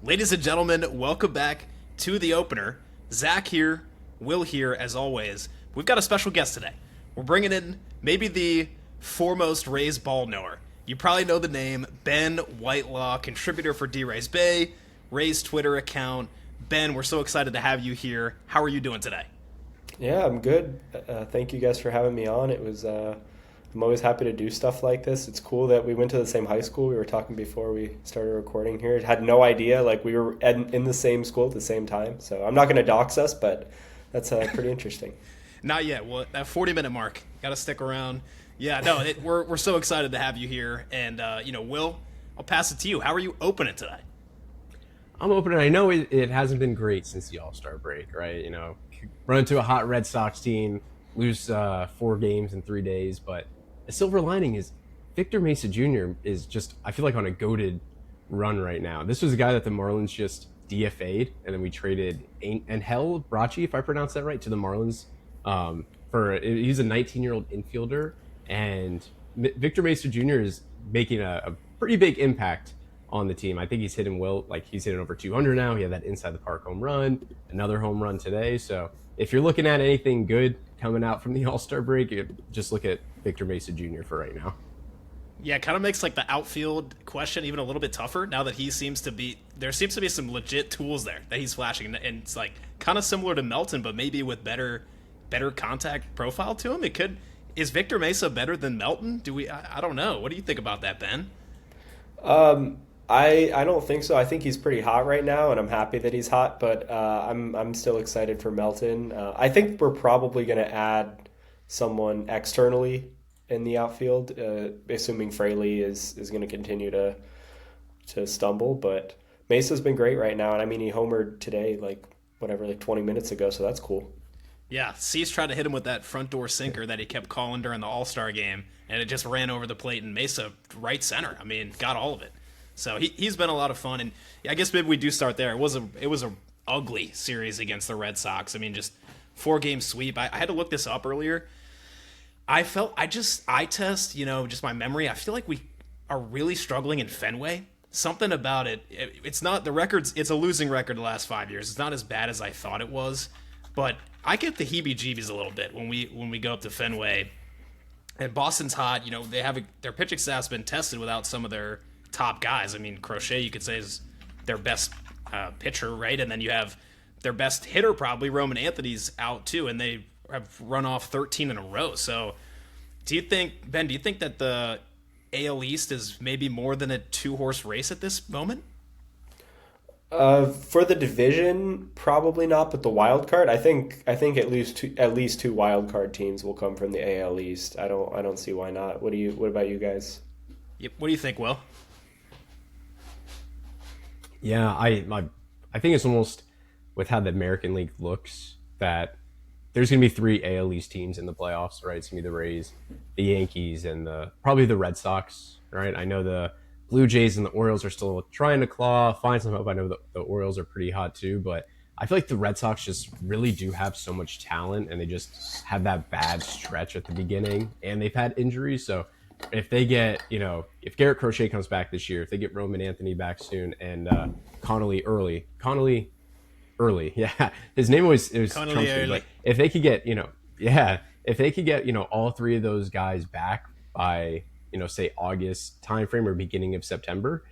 Ladies and gentlemen, welcome back to the opener. Zach here, Will here, as always. We've got a special guest today. We're bringing in maybe the foremost Rays ball knower. You probably know the name, Ben Whitelaw, contributor for DRaysBay, Rays Twitter account. Ben, we're so excited to have you here. How are you doing today? Yeah, I'm good. Thank you guys for having me on. I'm always happy to do stuff like this. It's cool that we went to the same high school. We were talking before we started recording here. Had no idea, like we were in the same school at the same time. So I'm not going to dox us, but that's pretty interesting. Not yet. Well, that 40-minute mark, got to stick around. Yeah, no, we're so excited to have you here. And, Will, I'll pass it to you. How are you opening today? I'm opening. I know it hasn't been great since the All-Star break, right? Run into a hot Red Sox team, lose 4 games in 3 days, but a silver lining is Victor Mesa Jr. is just, I feel like, on a goated run right now. This was a guy that the Marlins just DFA'd, and then we traded Angel Brachi, if I pronounce that right, to the Marlins. He's a 19-year-old infielder, and Victor Mesa Jr. is making a pretty big impact on the team. I think he's hitting he's hitting over 200 now. He had that inside the park home run, another home run today. So if you're looking at anything good coming out from the All-Star break, just look at Victor Mesa Jr. for right now. Yeah, it kind of makes like the outfield question even a little bit tougher now that there seems to be some legit tools there that he's flashing, and it's like kind of similar to Melton, but maybe with better contact profile to him. Is Victor Mesa better than Melton? I don't know. What do you think about that, Ben? I don't think so. I think he's pretty hot right now, and I'm happy that he's hot. But I'm still excited for Melton. I think we're probably going to add someone externally in the outfield, assuming Fraley is going to continue to stumble. But Mesa's been great right now, and I mean he homered today, like 20 minutes ago. So that's cool. Yeah, Cease tried to hit him with that front door sinker that he kept calling during the All-Star game, and it just ran over the plate, and Mesa right center. I mean, got all of it. So he's been a lot of fun, and I guess maybe we do start there. It was a ugly series against the Red Sox. I mean, just 4-game sweep. I had to look this up earlier. I test, just my memory. I feel like we are really struggling in Fenway. Something about it. It's not the records. It's a losing record the last 5 years. It's not as bad as I thought it was, but I get the heebie-jeebies a little bit when we go up to Fenway. And Boston's hot. Their pitching staff's been tested without some of their top guys. I mean, Crochet, you could say, is their best pitcher, right? And then you have their best hitter, probably Roman Anthony's out too, and they have run off 13 in a row. So, Ben? Do you think that the AL East is maybe more than a 2-horse race at this moment? For the division, probably not, but the wild card, I think at least two wild card teams will come from the AL East. I don't see why not. What about you guys? Yep. What do you think, Will? Yeah, I think it's almost with how the American League looks that there's going to be 3 AL East teams in the playoffs, right? It's going to be the Rays, the Yankees, and probably the Red Sox, right? I know the Blue Jays and the Orioles are still trying to find some hope. I know the Orioles are pretty hot too, but I feel like the Red Sox just really do have so much talent, and they just have that bad stretch at the beginning, and they've had injuries. So if they get, if Garrett Crochet comes back this year, if they get Roman Anthony back soon, and Connolly early, yeah, his name was Connolly early. But if they could get, all 3 of those guys back by, say August timeframe or beginning of September,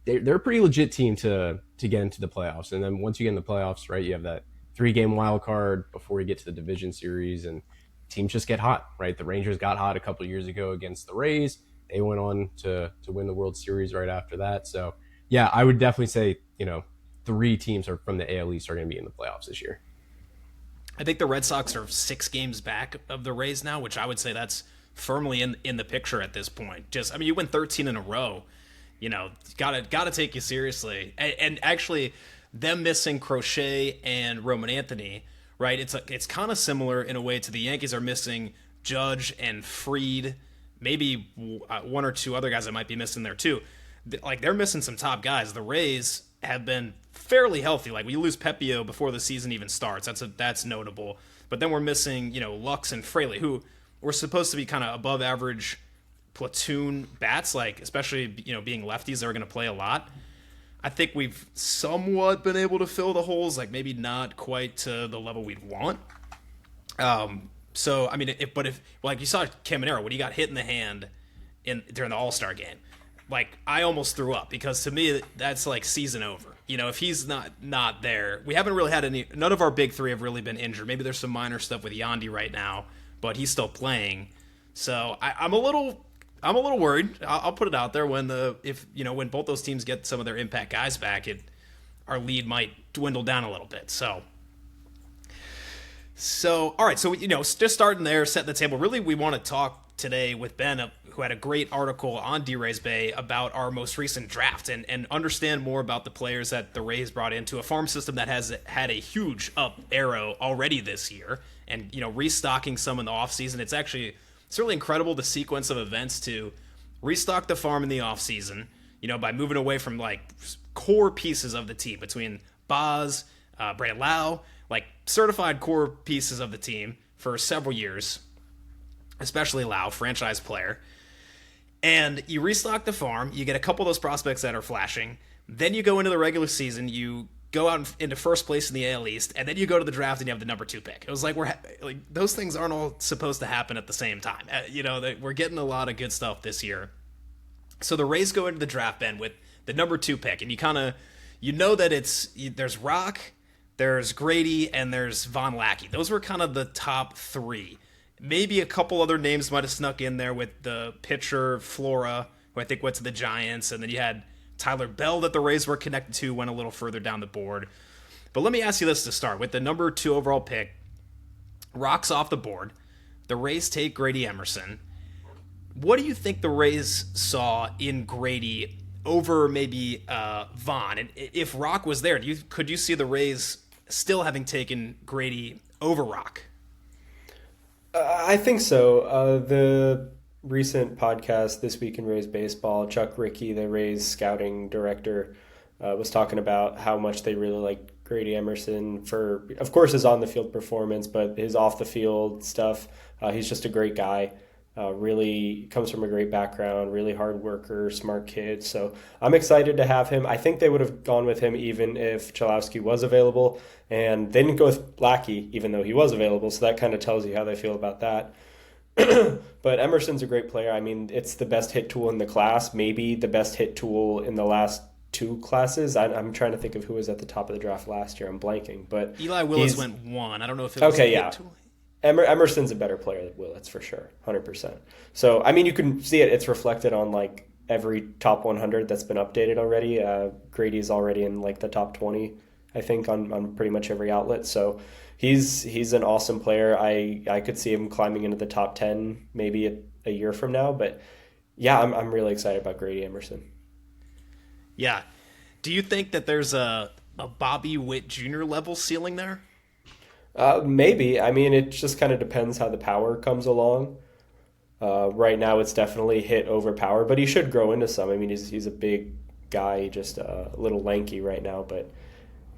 they're a pretty legit team to get into the playoffs. And then once you get in the playoffs, right, you have that 3-game wild card before you get to the division series, and teams just get hot, right? The Rangers got hot a couple of years ago against the Rays. They went on to win the World Series right after that. So yeah, I would definitely say, 3 teams are from the AL East are going to be in the playoffs this year. I think the Red Sox are 6 games back of the Rays now, which I would say that's firmly in the picture at this point. You win 13 in a row, gotta take you seriously. And actually, them missing Crochet and Roman Anthony, right? It's kind of similar in a way to the Yankees are missing Judge and Fried, maybe 1 or 2 other guys that might be missing there too. Like, they're missing some top guys. The Rays have been fairly healthy. Like, we lose Pepio before the season even starts. That's notable. But then we're missing, Lux and Fraley, who were supposed to be kind of above average platoon bats, like especially being lefties that are going to play a lot. I think we've somewhat been able to fill the holes, like maybe not quite to the level we'd want. So I mean, if like you saw Caminero when he got hit in the hand during the All-Star game, like I almost threw up because to me that's like season over. You know, if he's not there, we haven't really had any. None of our big three have really been injured. Maybe there's some minor stuff with Yandy right now, but he's still playing. So I'm a little worried. I'll put it out there when when both those teams get some of their impact guys back, our lead might dwindle down a little bit. So all right. So just starting there, setting the table. Really, we want to talk today with Ben, who had a great article on DRaysBay about our most recent draft and understand more about the players that the Rays brought into a farm system that has had a huge up arrow already this year, and restocking some in the offseason. It's really incredible the sequence of events to restock the farm in the offseason, by moving away from like core pieces of the team between Boz, Whitelaw, like certified core pieces of the team for several years, especially Lau, franchise player. And you restock the farm, you get a couple of those prospects that are flashing, then you go into the regular season, you go out into first place in the AL East, and then you go to the draft and you have the number 2 pick. It was like those things aren't all supposed to happen at the same time. We're getting a lot of good stuff this year. So the Rays go into the draft, Ben, with the number 2 pick, and you know that there's Rock, there's Grady, and there's Von Lackey. Those were kind of the top 3. Maybe a couple other names might have snuck in there with the pitcher Flora, who I think went to the Giants, and then you had Tyler Bell that the Rays were connected to, went a little further down the board. But let me ask you this to start. With the number 2 overall pick, Rock's off the board. The Rays take Grady Emerson. What do you think the Rays saw in Grady over maybe Vaughn? And if Rock was there, could you see the Rays still having taken Grady over Rock? I think so. The recent podcast, This Week in Rays Baseball, Chuck Rickey, the Rays scouting director, was talking about how much they really like Grady Emerson for, of course, his on-the-field performance, but his off-the-field stuff. He's just a great guy. Really comes from a great background, really hard worker, smart kid. So I'm excited to have him. I think they would have gone with him even if Chalowski was available, and they didn't go with Lackey even though he was available. So that kind of tells you how they feel about that. But Emerson's a great player. I mean, it's the best hit tool in the class, maybe the best hit tool in the last 2 classes. I'm trying to think of who was at the top of the draft last year. I'm blanking, but Eli Willis went 1. I don't know if it was a hit tool. Emerson's a better player than Willits for sure, 100%. So, I mean, you can see it. It's reflected on, like, every top 100 that's been updated already. Grady's already in, like, the top 20, I think, on pretty much every outlet. So, he's an awesome player. I could see him climbing into the top 10 maybe a year from now. But, yeah, I'm really excited about Grady Emerson. Yeah. Do you think that there's a Bobby Witt Jr. level ceiling there? Maybe. I mean, it just kind of depends how the power comes along. Right now, it's definitely hit over power, but he should grow into some. I mean, he's a big guy, just a little lanky right now. But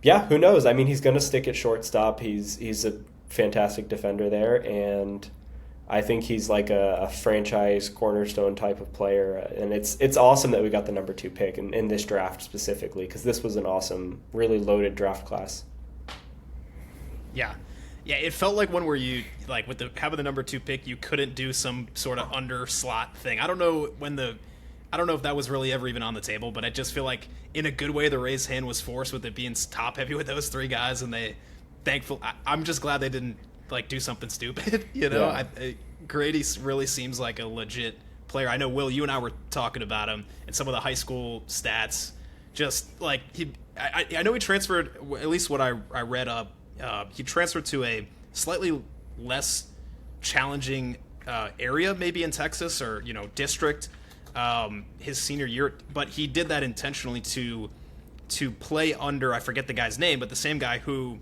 yeah, who knows? I mean, he's going to stick at shortstop. He's a fantastic defender there, and I think he's like a franchise cornerstone type of player. And it's awesome that we got the number 2 pick in this draft specifically, because this was an awesome, really loaded draft class. Yeah. Yeah, it felt like one where you, like, with having the number 2 pick, you couldn't do some sort of under slot thing. I don't know if that was really ever even on the table, but I just feel like in a good way the Rays' hand was forced with it being top heavy with those 3 guys, and I'm just glad they didn't like do something stupid. Yeah. Grady really seems like a legit player. I know, Will, you and I were talking about him and some of the high school stats. Just like I know he transferred, at least what I read up. He transferred to a slightly less challenging area, maybe in Texas or district, his senior year. But he did that intentionally to play under, I forget the guy's name, but the same guy who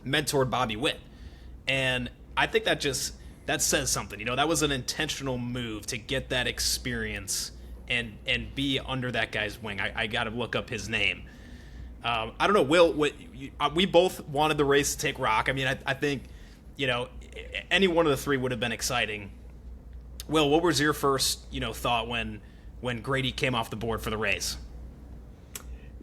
mentored Bobby Witt. And I think that says something. That was an intentional move to get that experience and be under that guy's wing. I got to look up his name. I don't know, Will. We both wanted the Rays to take Rock. I mean, I think, any one of the 3 would have been exciting. Will, what was your first, thought when Grady came off the board for the Rays?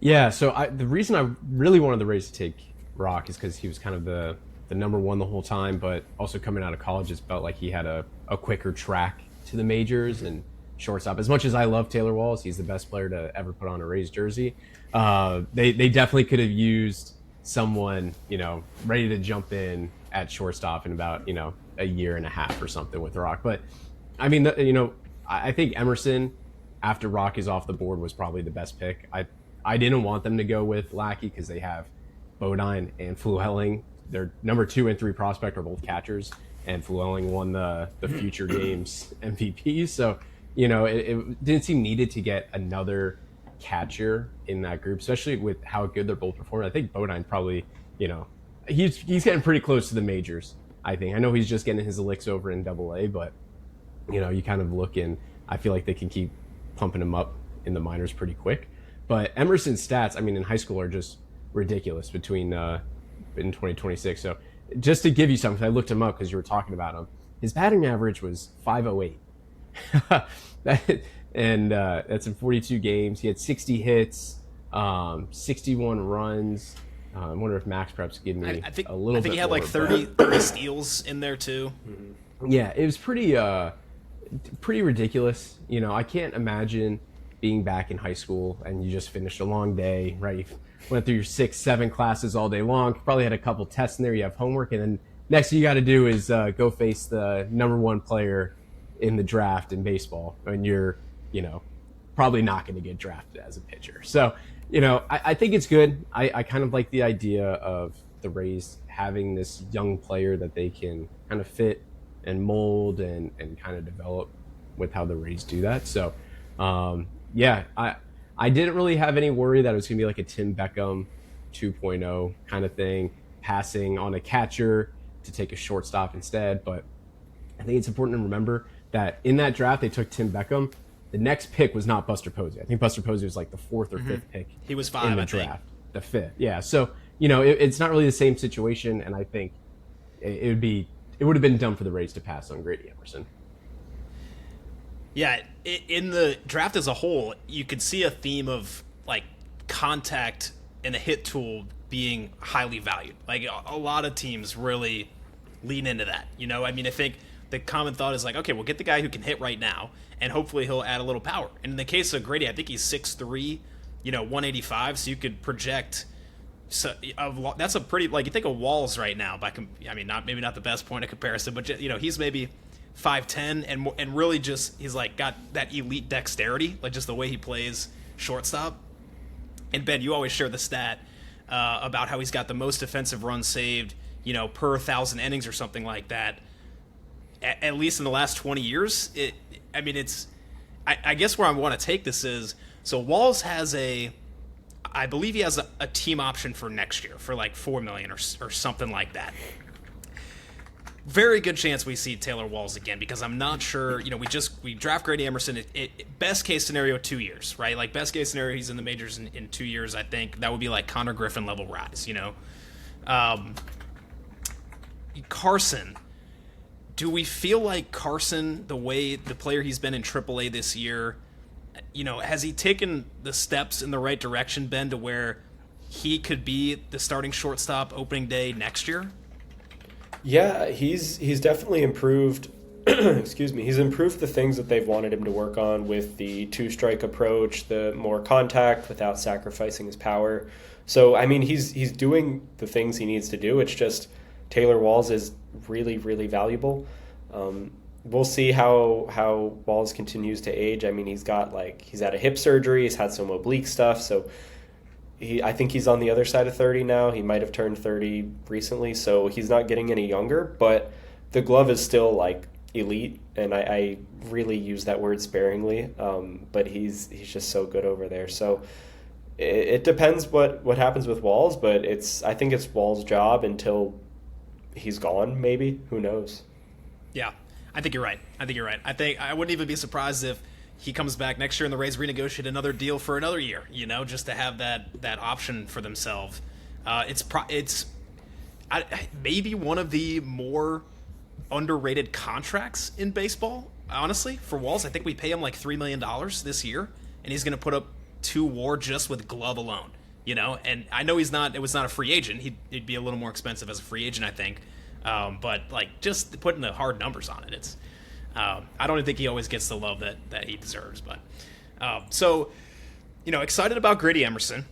Yeah, so the reason I really wanted the Rays to take Rock is because he was kind of the number one the whole time, but also coming out of college, it felt like he had a quicker track to the majors and shortstop. As much as I love Taylor Walls, he's the best player to ever put on a Rays jersey. They definitely could have used someone, ready to jump in at shortstop in about, a year and a half or something with Rock. But I mean, I think Emerson, after Rock is off the board, was probably the best pick. I didn't want them to go with Lackey because they have Bodine and Fluelling. Their number 2 and 3 prospect are both catchers, and Fluelling won the Future Games MVP. So, it didn't seem needed to get another catcher in that group, especially with how good they're both performing. I think Bodine probably, he's getting pretty close to the majors. I think. I know he's just getting his licks over in AA, but you kind of look and I feel like they can keep pumping him up in the minors pretty quick. But Emerson's stats, I mean, in high school are just ridiculous between in 2026. So just to give you something, I looked him up because you were talking about him. His batting average was 508. And that's in 42 games. He had 60 hits, 61 runs. I wonder if Max perhaps give me I think, a little bit. I think he had more, like 30 steals in there too. Yeah, it was pretty ridiculous. I can't imagine being back in high school and you just finished a long day, right? You went through your 6-7 classes all day long, probably had a couple tests in there, you have homework, and then next thing you got to do is go face the number 1 player in the draft in baseball, and you're, probably not going to get drafted as a pitcher. So, I think it's good. I kind of like the idea of the Rays having this young player that they can kind of fit and mold and kind of develop with how the Rays do that. So, I didn't really have any worry that it was going to be like a Tim Beckham 2.0 kind of thing, passing on a catcher to take a shortstop instead. But I think it's important to remember that in that draft, they took Tim Beckham. The next pick was not Buster Posey. I think Buster Posey was like the 4th or 5th pick. He was 5 in the I draft. think. The 5th, yeah. So it's not really the same situation, and I think it would have been dumb for the Rays to pass on Grady Emerson. Yeah, in the draft as a whole, you could see a theme of like contact and the hit tool being highly valued. Like a lot of teams really lean into that. I think the common thought is like, okay, we'll get the guy who can hit right now, and hopefully he'll add a little power. And in the case of Grady, I think he's 6'3", 185, so you could project. So that's a pretty, like, you think of Walls right now. Maybe not the best point of comparison, but he's maybe 5'10", and really just he's like got that elite dexterity, like just the way he plays shortstop. And Ben, you always share the stat about how he's got the most defensive runs saved, per 1,000 innings or something like that. At least in the last 20 years, I guess where I want to take this is, so Walls has I believe he has a team option for next year for like $4 million or something like that. Very good chance we see Taylor Walls again, because I'm not sure, we draft Grady Emerson, best case scenario 2 years, right? Like best case scenario, he's in the majors in 2 years. I think that would be like Connor Griffin level rise, Carson. Do we feel like Carson, the way the player he's been in AAA this year, has he taken the steps in the right direction, Ben, to where he could be the starting shortstop opening day next year? Yeah, he's definitely improved. Excuse me. He's improved the things that they've wanted him to work on with the 2-strike approach, the more contact without sacrificing his power. So, he's doing the things he needs to do. It's just Taylor Walls is really, really valuable. We'll see how Walls continues to age. He's had a hip surgery. He's had some oblique stuff. So I think he's on the other side of 30 now. He might have turned 30 recently. So he's not getting any younger, but the glove is still like elite. And I really use that word sparingly. But he's just so good over there. So it depends what happens with Walls, but I think it's Walls' job until he's gone, maybe. Who knows? Yeah, I think you're right. I think I wouldn't even be surprised if he comes back next year and the Rays renegotiate another deal for another year, just to have that option for themselves. It's maybe one of the more underrated contracts in baseball, honestly, for Walls. I think we pay him like $3 million this year, and he's going to put up to WAR just with glove alone. And I know it was not a free agent. He'd be a little more expensive as a free agent, I think. But like just putting the hard numbers on it, it's I don't think he always gets the love that he deserves. But so excited about Gritty Emerson.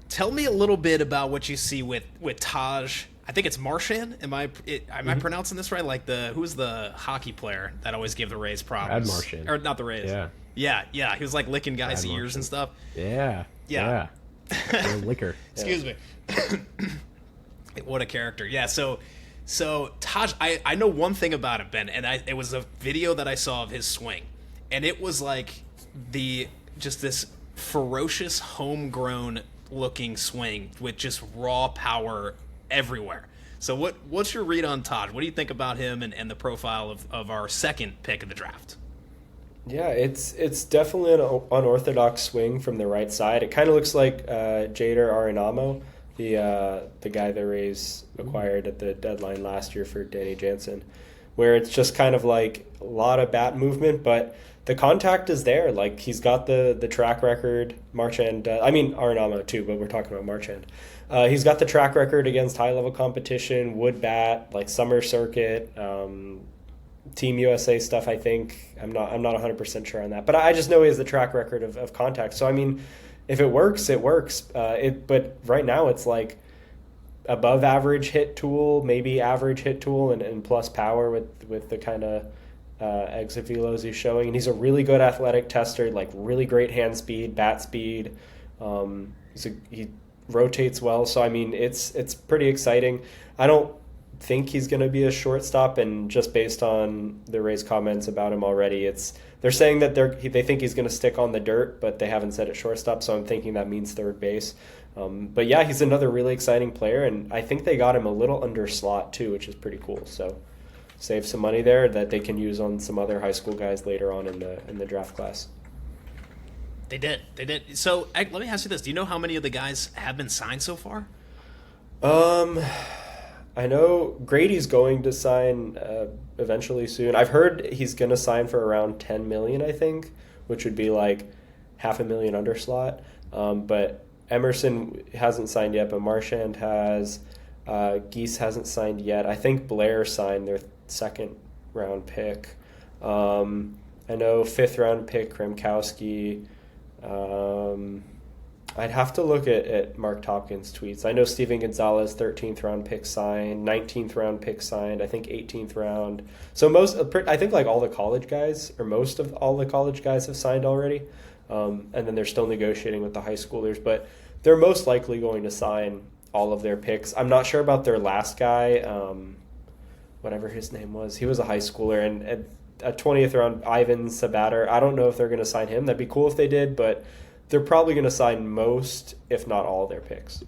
Tell me a little bit about what you see with Taj. I think it's Marchand. Am I pronouncing this right? Like who's the hockey player that always gave the Rays problems? Brad Marchand. Or not the Rays. Yeah. He was like licking guys' ears and stuff. Yeah. Liquor. Excuse me. What a character. Yeah. So Taj, I know one thing about him, Ben, and it was a video that I saw of his swing, and it was like just this ferocious homegrown looking swing with just raw power everywhere. So what's your read on Taj? What do you think about him and the profile of our second pick of the draft? Yeah, it's definitely an unorthodox swing from the right side. It kind of looks like Jader Arenamo, the guy the Rays acquired at the deadline last year for Danny Jansen, where it's just kind of like a lot of bat movement, but the contact is there. Like he's got the track record. Marchand, Arenamo too, but we're talking about Marchand. He's got the track record against high level competition, wood bat, like summer circuit. Team USA stuff, I think. I'm not 100% sure on that. But I just know he has the track record of contact. So, I mean, if it works, it works. But right now it's like above average hit tool, maybe average hit tool, and plus power with the kind of exit velos he's showing. And he's a really good athletic tester, like really great hand speed, bat speed. He rotates well. So, I mean, it's pretty exciting. I don't think he's going to be a shortstop, and just based on the Rays comments about him already, they're saying that they think he's going to stick on the dirt, but they haven't said it shortstop, so I'm thinking that means third base. But yeah, he's another really exciting player, and I think they got him a little under slot too, which is pretty cool. So save some money there that they can use on some other high school guys later on in the draft class. They did. So let me ask you this: do you know how many of the guys have been signed so far? I know Grady's going to sign eventually soon. I've heard he's going to sign for around $10 million, I think, which would be like $500,000 under slot. But Emerson hasn't signed yet, but Marchand has. Geese hasn't signed yet. I think Blair signed their second round pick. I know 5th round pick Kramkowski. I'd have to look at Mark Topkins' tweets. I know Steven Gonzalez, 13th round pick signed, 19th round pick signed, I think 18th round. So I think like all the college guys, or most of all the college guys have signed already. And then they're still negotiating with the high schoolers, but they're most likely going to sign all of their picks. I'm not sure about their last guy, whatever his name was. He was a high schooler, and a 20th round Ivan Sabater. I don't know if they're going to sign him. That'd be cool if they did, but they're probably going to sign most, if not all, their picks.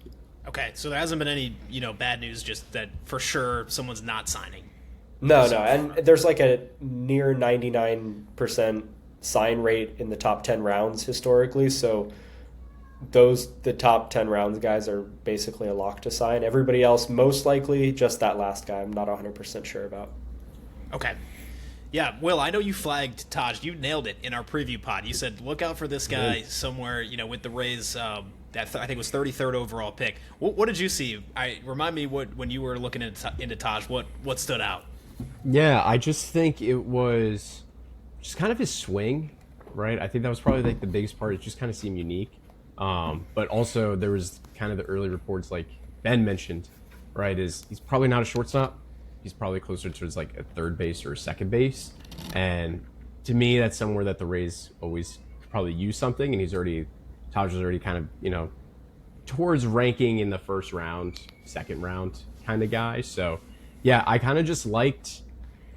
Okay, so there hasn't been any, bad news, just that for sure someone's not signing. No, and there's like a near 99% sign rate in the top 10 rounds historically, so the top 10 rounds guys are basically a lock to sign. Everybody else, most likely, just that last guy I'm not 100% sure about. Okay. Yeah, Will, I know you flagged Taj. You nailed it in our preview pod. You said, look out for this guy somewhere, with the Rays, I think it was 33rd overall pick. What did you see? Remind me when you were looking into Taj, what stood out? Yeah, I just think it was just kind of his swing, right? I think that was probably like the biggest part. It just kind of seemed unique. But also there was kind of the early reports like Ben mentioned, right, is he's probably not a shortstop. He's probably closer towards like a third base or a second base. And to me, that's somewhere that the Rays always could probably use something. And Taj was already kind of, towards ranking in the first round, second round kind of guy. So yeah, I kind of just liked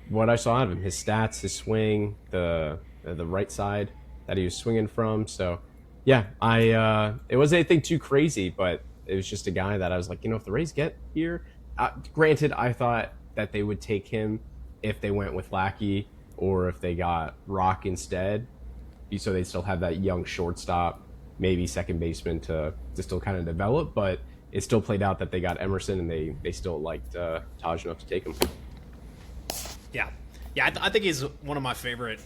what I saw out of him, his stats, his swing, the right side that he was swinging from. So yeah, it wasn't anything too crazy, but it was just a guy that I was like, if the Rays get here, granted, I thought that they would take him if they went with Lackey or if they got Rock instead, so they still have that young shortstop, maybe second baseman to still kind of develop. But it still played out that they got Emerson, and they still liked Taj enough to take him. Yeah. Yeah, I think he's one of my favorite,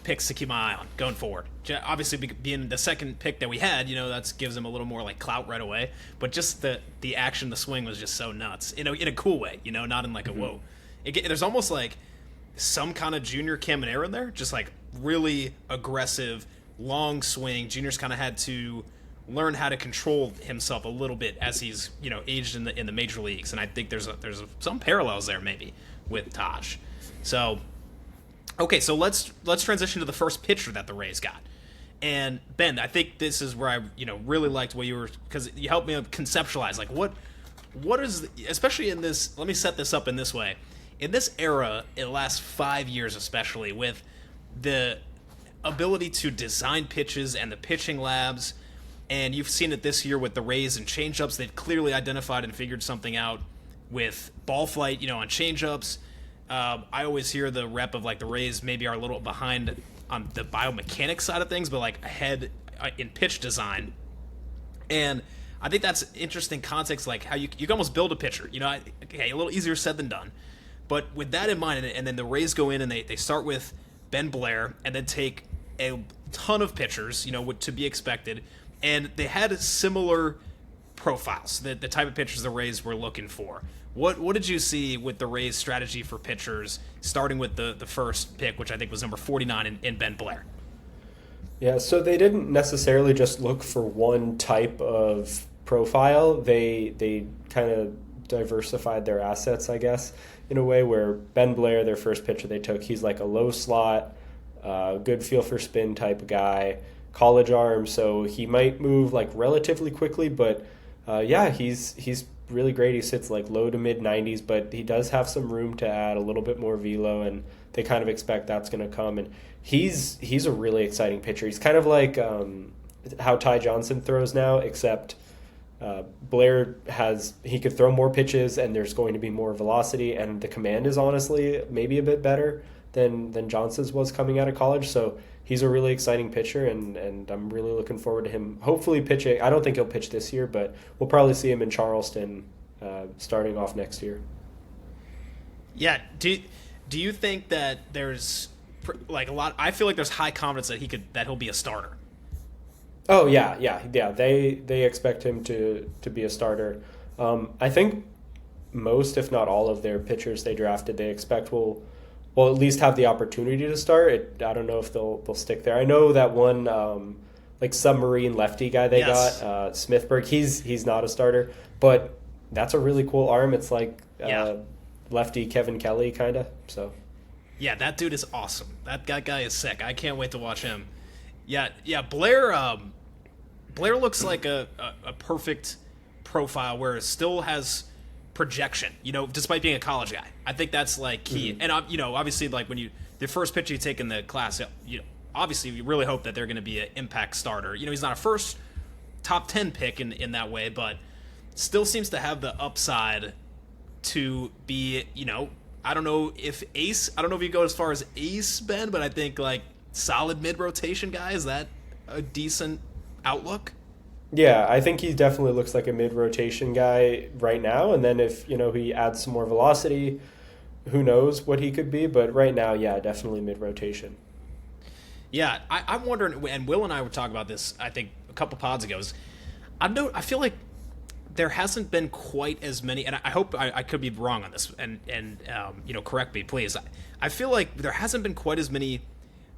picks to keep my eye on going forward. Obviously, being the second pick that we had, that gives him a little more like clout right away. But just the action, the swing was just so nuts, in a cool way, not in like a whoa. There's almost like some kind of Junior Caminero in there, just like really aggressive, long swing. Junior's kind of had to learn how to control himself a little bit as he's aged in the major leagues, and I think there's some parallels there maybe with Taj. So, okay, so let's transition to the first pitcher that the Rays got. And Ben, I think this is where I really liked what you were, because you helped me conceptualize like what is, especially in this. Let me set this up in this way. In this era, in the last 5 years especially, with the ability to design pitches and the pitching labs, and you've seen it this year with the Rays and changeups. They've clearly identified and figured something out with ball flight, on changeups. I always hear the rep of like the Rays maybe are a little behind on the biomechanics side of things, but like ahead in pitch design. And I think that's interesting context, like how you can almost build a pitcher. A little easier said than done. But with that in mind, and then the Rays go in and they start with Ben Blair and then take a ton of pitchers, to be expected. And they had similar profiles, the type of pitchers the Rays were looking for. What did you see with the Rays' strategy for pitchers, starting with the first pick, which I think was number 49 in Ben Blair? Yeah, so they didn't necessarily just look for one type of profile. They kind of diversified their assets, I guess, in a way where Ben Blair, their first pitcher they took, he's like a low slot, good feel for spin type of guy, college arm, so he might move like relatively quickly, but he's really great. He sits like low to mid 90s, but he does have some room to add a little bit more velo, and they kind of expect that's going to come. And he's a really exciting pitcher. He's kind of like how Ty Johnson throws now, except Blair he could throw more pitches, and there's going to be more velocity, and the command is honestly maybe a bit better than Johnson's was coming out of college. So he's a really exciting pitcher, and I'm really looking forward to him hopefully pitching. I don't think he'll pitch this year, but we'll probably see him in Charleston starting off next year. Yeah. Do you think that there's like a lot? I feel like there's high confidence that he'll be a starter. Oh yeah. They expect him to be a starter. I think most, if not all, of their pitchers they drafted, they expect will at least have the opportunity to start. I don't know if they'll stick there. I know that one like submarine lefty guy they got, Smithberg. He's not a starter, but that's a really cool arm. It's like lefty Kevin Kelly kind of. So yeah, that dude is awesome. That guy is sick. I can't wait to watch him. Yeah. Blair looks like a perfect profile where it still has projection, despite being a college guy. I think that's like key. Mm-hmm. And obviously, like when the first pitcher you take in the class, obviously you really hope that they're going to be an impact starter. He's not a first top 10 pick in that way, but still seems to have the upside to be, I don't know if you go as far as ace, Ben, but I think like solid mid rotation guy. Is that a decent outlook? Yeah, I think he definitely looks like a mid-rotation guy right now, and then if, he adds some more velocity, who knows what he could be, but right now, yeah, definitely mid-rotation. Yeah, I'm wondering, and Will and I were talking about this, I think, a couple pods ago, I feel like there hasn't been quite as many, and I hope I could be wrong on this, and correct me, please. I feel like there hasn't been quite as many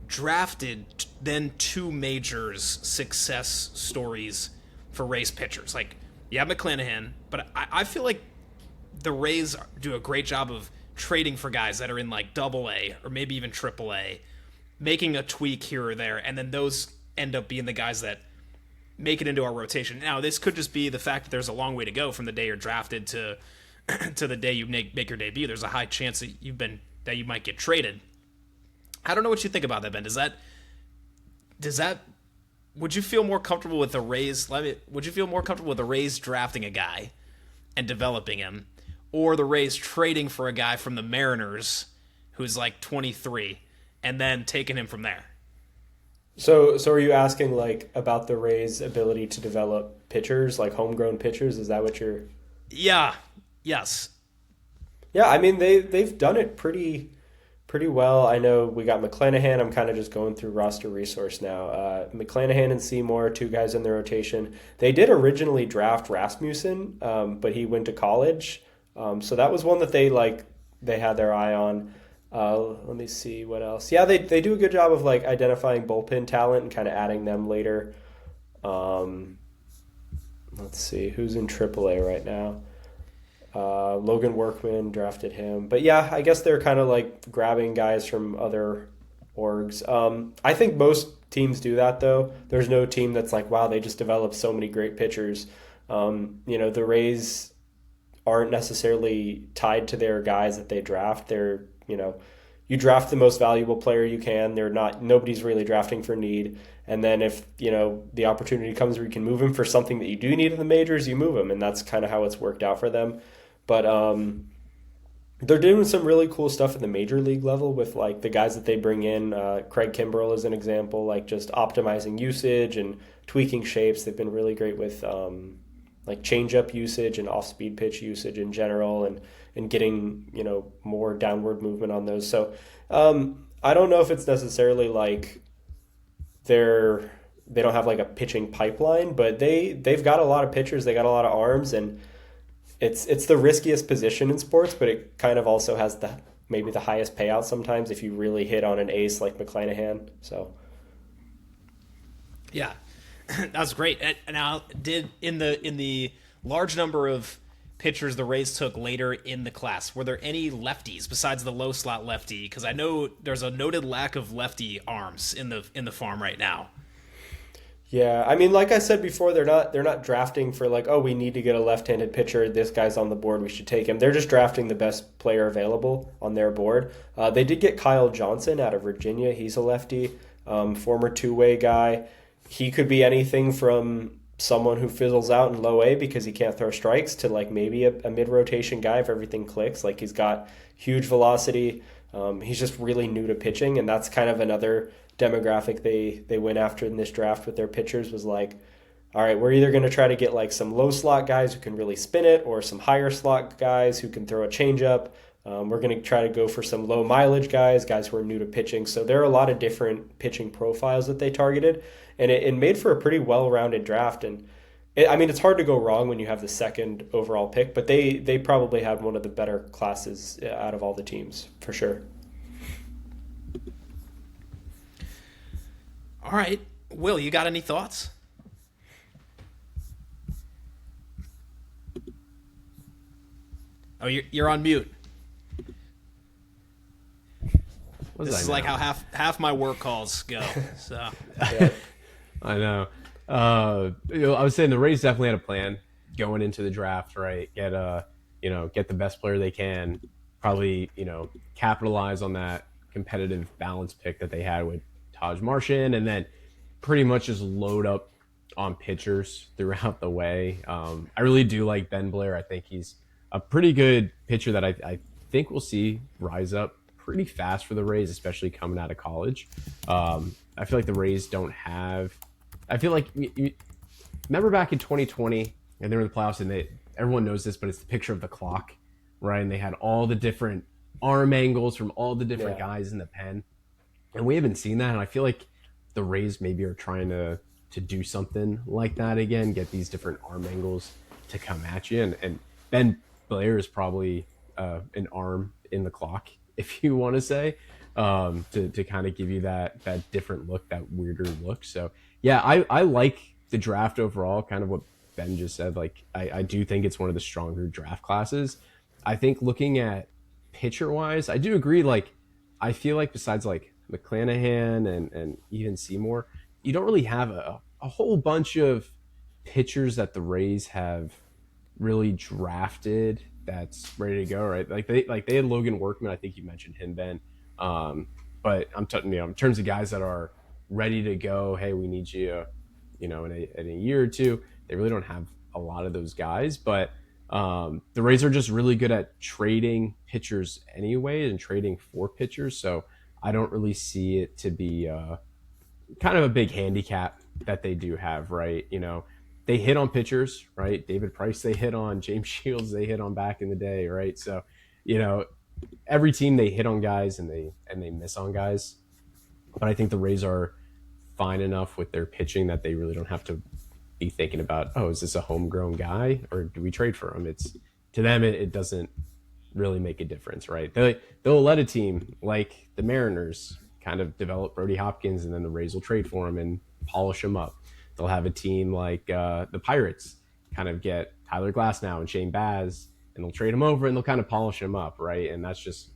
drafted then two majors success stories for Rays pitchers. Like, yeah, McClanahan, but I feel like the Rays do a great job of trading for guys that are in like AA or maybe even AAA, making a tweak here or there, and then those end up being the guys that make it into our rotation. Now, this could just be the fact that there's a long way to go from the day you're drafted to the day you make your debut. There's a high chance that you might get traded. I don't know what you think about that, Ben. Does that would you feel more comfortable with the Rays? Would you feel more comfortable with the Rays drafting a guy and developing him, or the Rays trading for a guy from the Mariners who's like 23 and then taking him from there? So are you asking like about the Rays' ability to develop pitchers, like homegrown pitchers? Is that what you're? Yeah. Yes. Yeah, I mean they've done it pretty pretty well. I know we got McClanahan. I'm kind of just going through roster resource now. McClanahan and Seymour, two guys in the rotation. They did originally draft Rasmussen, but he went to college. So that was one that they had their eye on. Let me see what else. Yeah, they do a good job of like identifying bullpen talent and kind of adding them later. Let's see who's in AAA right now. Logan Workman drafted him, but yeah, I guess they're kind of like grabbing guys from other orgs. I think most teams do that though. There's no team that's like, wow, they just developed so many great pitchers. The Rays aren't necessarily tied to their guys that they draft. They're, you draft the most valuable player you can. Nobody's really drafting for need. And then if, the opportunity comes where you can move him for something that you do need in the majors, you move him. And that's kind of how it's worked out for them. But they're doing some really cool stuff at the major league level with like the guys that they bring in. Craig Kimbrell is an example, like just optimizing usage and tweaking shapes. They've been really great with like changeup usage and off-speed pitch usage in general, and getting more downward movement on those. So I don't know if it's necessarily like they don't have like a pitching pipeline, but they've got a lot of pitchers, they got a lot of arms, and it's the riskiest position in sports, but it kind of also has maybe the highest payout sometimes if you really hit on an ace like McClanahan. So yeah, that was great. And now, in the large number of pitchers the Rays took later in the class, were there any lefties besides the low slot lefty? Because I know there's a noted lack of lefty arms in the farm right now. Yeah, I mean, like I said before, they're not drafting for like, oh, we need to get a left-handed pitcher. This guy's on the board, we should take him. They're just drafting the best player available on their board. They did get Kyle Johnson out of Virginia. He's a lefty, former two-way guy. He could be anything from someone who fizzles out in low A because he can't throw strikes to like maybe a mid-rotation guy if everything clicks. Like he's got huge velocity. He's just really new to pitching, and that's kind of another demographic they went after in this draft with their pitchers was like, all right, we're either going to try to get like some low slot guys who can really spin it or some higher slot guys who can throw a changeup. We're going to try to go for some low mileage guys who are new to pitching. So there are a lot of different pitching profiles that they targeted, and it made for a pretty well-rounded draft. And it's hard to go wrong when you have the second overall pick, but they probably had one of the better classes out of all the teams for sure. All right, Will, you got any thoughts? Oh, you're on mute. This is like how half my work calls go. So Yeah. I know. I was saying the Rays definitely had a plan going into the draft, right? Get the best player they can. Probably, capitalize on that competitive balance pick that they had with Taj Martian, and then pretty much just load up on pitchers throughout the way. I really do like Ben Blair. I think he's a pretty good pitcher that I think we'll see rise up pretty fast for the Rays, especially coming out of college. I feel like the Rays don't have. I feel like remember back in 2020, and they were in the playoffs, and everyone knows this, but it's the picture of the clock, right? And they had all the different arm angles from all the different guys in the pen. And we haven't seen that, and I feel like the Rays maybe are trying to do something like that again, get these different arm angles to come at you. And Ben Blair is probably an arm in the clock, if you want to say, to kind of give you that different look, that weirder look. So, yeah, I like the draft overall, kind of what Ben just said. Like, I do think it's one of the stronger draft classes. I think looking at pitcher-wise, I do agree, like, I feel like besides, like, McClanahan and even Seymour, you don't really have a whole bunch of pitchers that the Rays have really drafted that's ready to go, right? Like they had Logan Workman. I think you mentioned him, Ben. But I'm talking, in terms of guys that are ready to go. Hey, we need you, in a year or two. They really don't have a lot of those guys, but the Rays are just really good at trading pitchers anyway and trading for pitchers. So I don't really see it to be kind of a big handicap that they do have, right? They hit on pitchers, right? David Price, they hit on James Shields, they hit on back in the day, right? So, every team they hit on guys and they miss on guys, but I think the Rays are fine enough with their pitching that they really don't have to be thinking about, oh, is this a homegrown guy or do we trade for him? It's to them it doesn't really make a difference, right? They'll let a team like the Mariners kind of develop Brody Hopkins, and then the Rays will trade for him and polish him up. They'll have a team like the Pirates kind of get Tyler Glasnow and Shane Baz, and they'll trade him over and they'll kind of polish him up, right? And that's just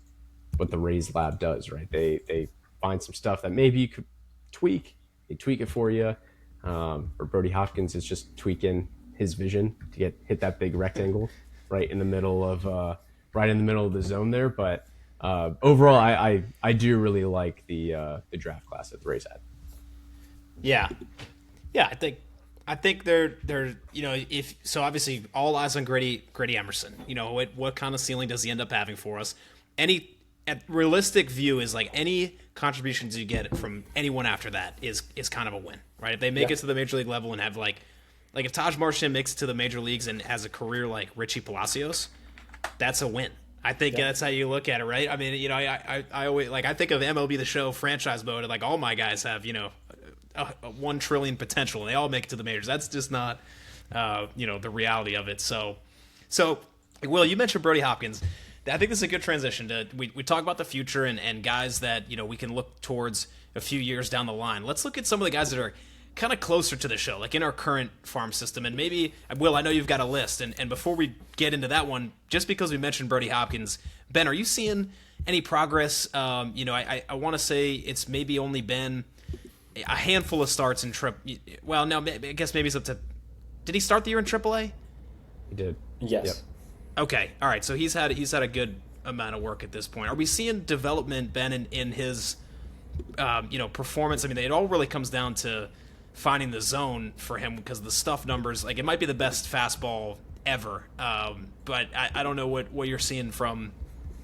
what the Rays lab does, right? They find some stuff that maybe you could tweak. They tweak it for you. For Brody Hopkins, it's just tweaking his vision to hit that big rectangle right in the middle of the zone there. But overall, I do really like the draft class that the Rays had. Yeah, yeah. I think they're if so. Obviously, all eyes on Grady Emerson. What kind of ceiling does he end up having for us? Realistic view is like any contributions you get from anyone after that is kind of a win, right? If they make it to the major league level and have like if Taj Marchand makes it to the major leagues and has a career like Richie Palacios, that's a win. I think that's how you look at it, right? I mean, I always I think of MLB The Show franchise mode, and like all my guys have a 1 trillion potential, and they all make it to the majors. That's just not the reality of it. So Will, you mentioned Brody Hopkins. I think this is a good transition to we talk about the future and guys that we can look towards a few years down the line. Let's look at some of the guys that are kind of closer to the show, like in our current farm system. And maybe, Will, I know you've got a list. And before we get into that one, just because we mentioned Brody Hopkins, Ben, are you seeing any progress? I want to say it's maybe only been a handful of starts in Well, no, I guess maybe it's up to. Did he start the year in AAA? He did. Yes. Yep. Okay, all right. So he's had a good amount of work at this point. Are we seeing development, Ben, in his performance? I mean, it all really comes down to finding the zone for him because the stuff numbers, it might be the best fastball ever, but I don't know what you're seeing from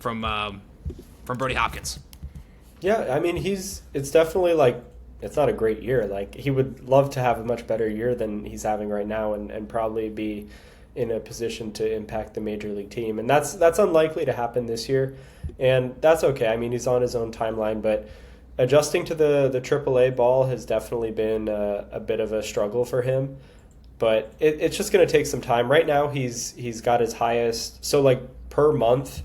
Brody Hopkins. Yeah, I mean it's definitely it's not a great year. He would love to have a much better year than he's having right now and probably be in a position to impact the major league team. And that's unlikely to happen this year. And that's okay. I mean, he's on his own timeline, but adjusting to the AAA ball has definitely been a bit of a struggle for him. But it's just going to take some time. Right now, he's got his highest. So, per month,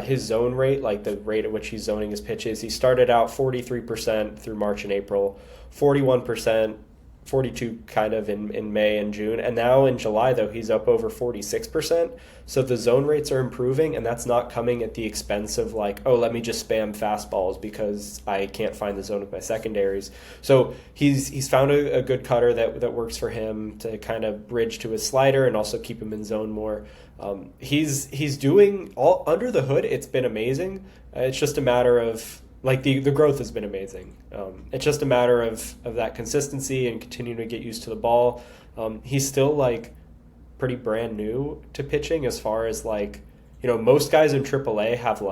his zone rate, the rate at which he's zoning his pitches, he started out 43% through March and April, 41%, 42 kind of in May and June, and now in July though he's up over 46%. So the zone rates are improving, and that's not coming at the expense of let me just spam fastballs because I can't find the zone with my secondaries. So he's found a good cutter that works for him to kind of bridge to his slider and also keep him in zone more. He's doing all under the hood. It's been amazing. It's just a matter of the growth has been amazing. It's just a matter of that consistency and continuing to get used to the ball. He's still pretty brand new to pitching as far as most guys in AAA have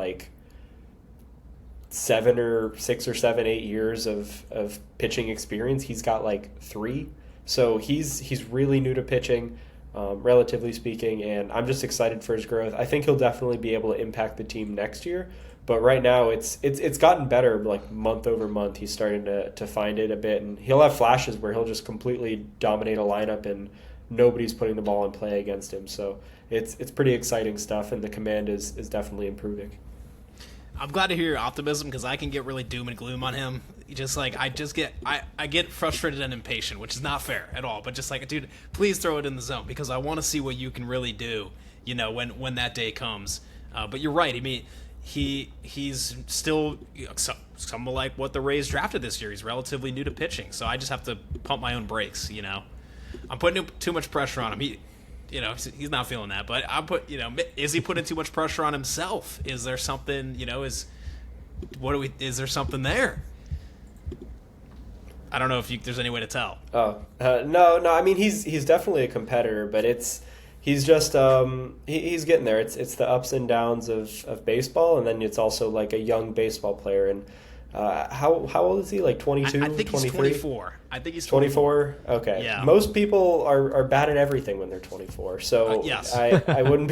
7 or 6 or 7, 8 years of pitching experience. He's got 3. So he's really new to pitching, relatively speaking, and I'm just excited for his growth. I think he'll definitely be able to impact the team next year. But right now, it's gotten better. Month over month, he's starting to find it a bit, and he'll have flashes where he'll just completely dominate a lineup, and nobody's putting the ball in play against him. So it's pretty exciting stuff, and the command is definitely improving. I'm glad to hear your optimism because I can get really doom and gloom on him. I get frustrated and impatient, which is not fair at all. But just dude, please throw it in the zone because I want to see what you can really do. When that day comes. But you're right. I mean. He's still somewhat like what the Rays drafted this year. He's relatively new to pitching, so I just have to pump my own brakes. I'm putting too much pressure on him. He's not feeling that, but is he putting too much pressure on himself? Is there something? Is there something there? I don't know if there's any way to tell. No. I mean, he's definitely a competitor, but he's just he's getting there. It's the ups and downs of baseball, and then it's also a young baseball player. And How old is he? Like 22, I think 23? he's 24. I think he's 24. 24? Okay. Yeah. Most people are bad at everything when they're 24. So yes. I wouldn't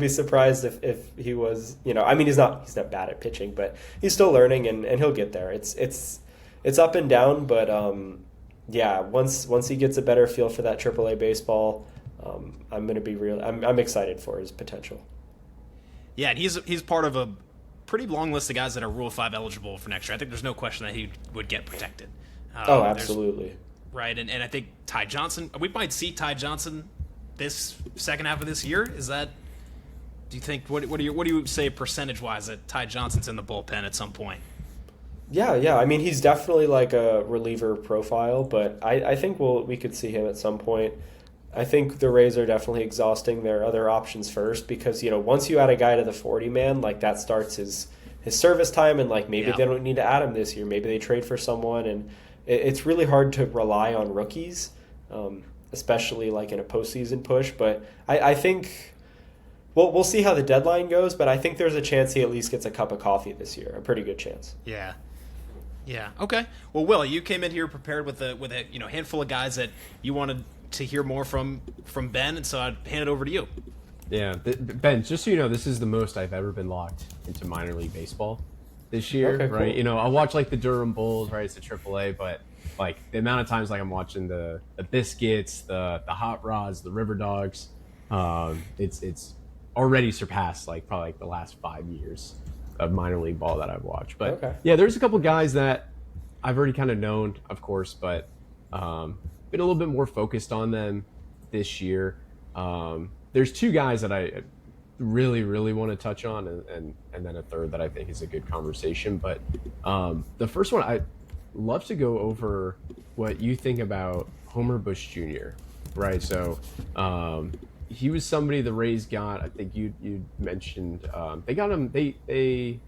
be surprised if he was, I mean he's not bad at pitching, but he's still learning and he'll get there. It's up and down, but yeah, once he gets a better feel for that AAA baseball, I'm excited for his potential. Yeah, and he's part of a pretty long list of guys that are Rule 5 eligible for next year. I think there's no question that he would get protected. Oh, absolutely. Right, and I think Ty Johnson, we might see Ty Johnson this second half of this year. Is that, do you think, what do you say percentage-wise that Ty Johnson's in the bullpen at some point? Yeah. I mean, he's definitely like a reliever profile, but I think we could see him at some point. I think the Rays are definitely exhausting their other options first because, once you add a guy to the 40-man, like that starts his service time and like maybe they don't need to add him this year. Maybe they trade for someone, and it's really hard to rely on rookies, especially like in a postseason push. But I think, well, we'll see how the deadline goes, but I think there's a chance he at least gets a cup of coffee this year. A pretty good chance. Yeah. Okay. Well, Will, you came in here prepared with a handful of guys that you wanted to hear more from Ben, and so I'd hand it over to you. Yeah, Ben, just so you know, this is the most I've ever been locked into minor league baseball this year, okay, right? cool. I watch like the Durham Bulls, right? It's a AAA, but like the amount of times like I'm watching the Biscuits, the Hot Rods, the River Dogs, it's already surpassed like probably like the last 5 years of minor league ball that I've watched. But yeah, there's a couple guys that I've already kind of known, of course, but been a little bit more focused on them this year. There's two guys that I really, really want to touch on, and then a third that I think is a good conversation. But the first one, I'd love to go over what you think about Homer Bush Jr., right? So he was somebody the Rays got. I think you mentioned they got him. They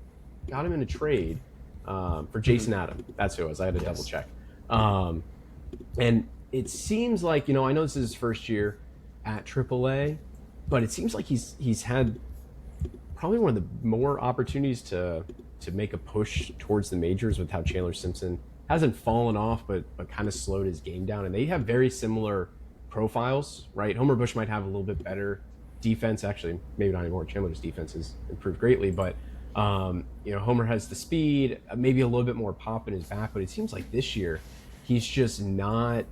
got him in a trade for Jason Adam. That's who it was. I had to double check. And it seems like, I know this is his first year at AAA, but it seems like he's had probably one of the more opportunities to make a push towards the majors with how Chandler Simpson hasn't fallen off, but kind of slowed his game down. And they have very similar profiles, right? Homer Bush might have a little bit better defense. Actually, maybe not anymore. Chandler's defense has improved greatly, but Homer has the speed, maybe a little bit more pop in his back, but it seems like this year he's just not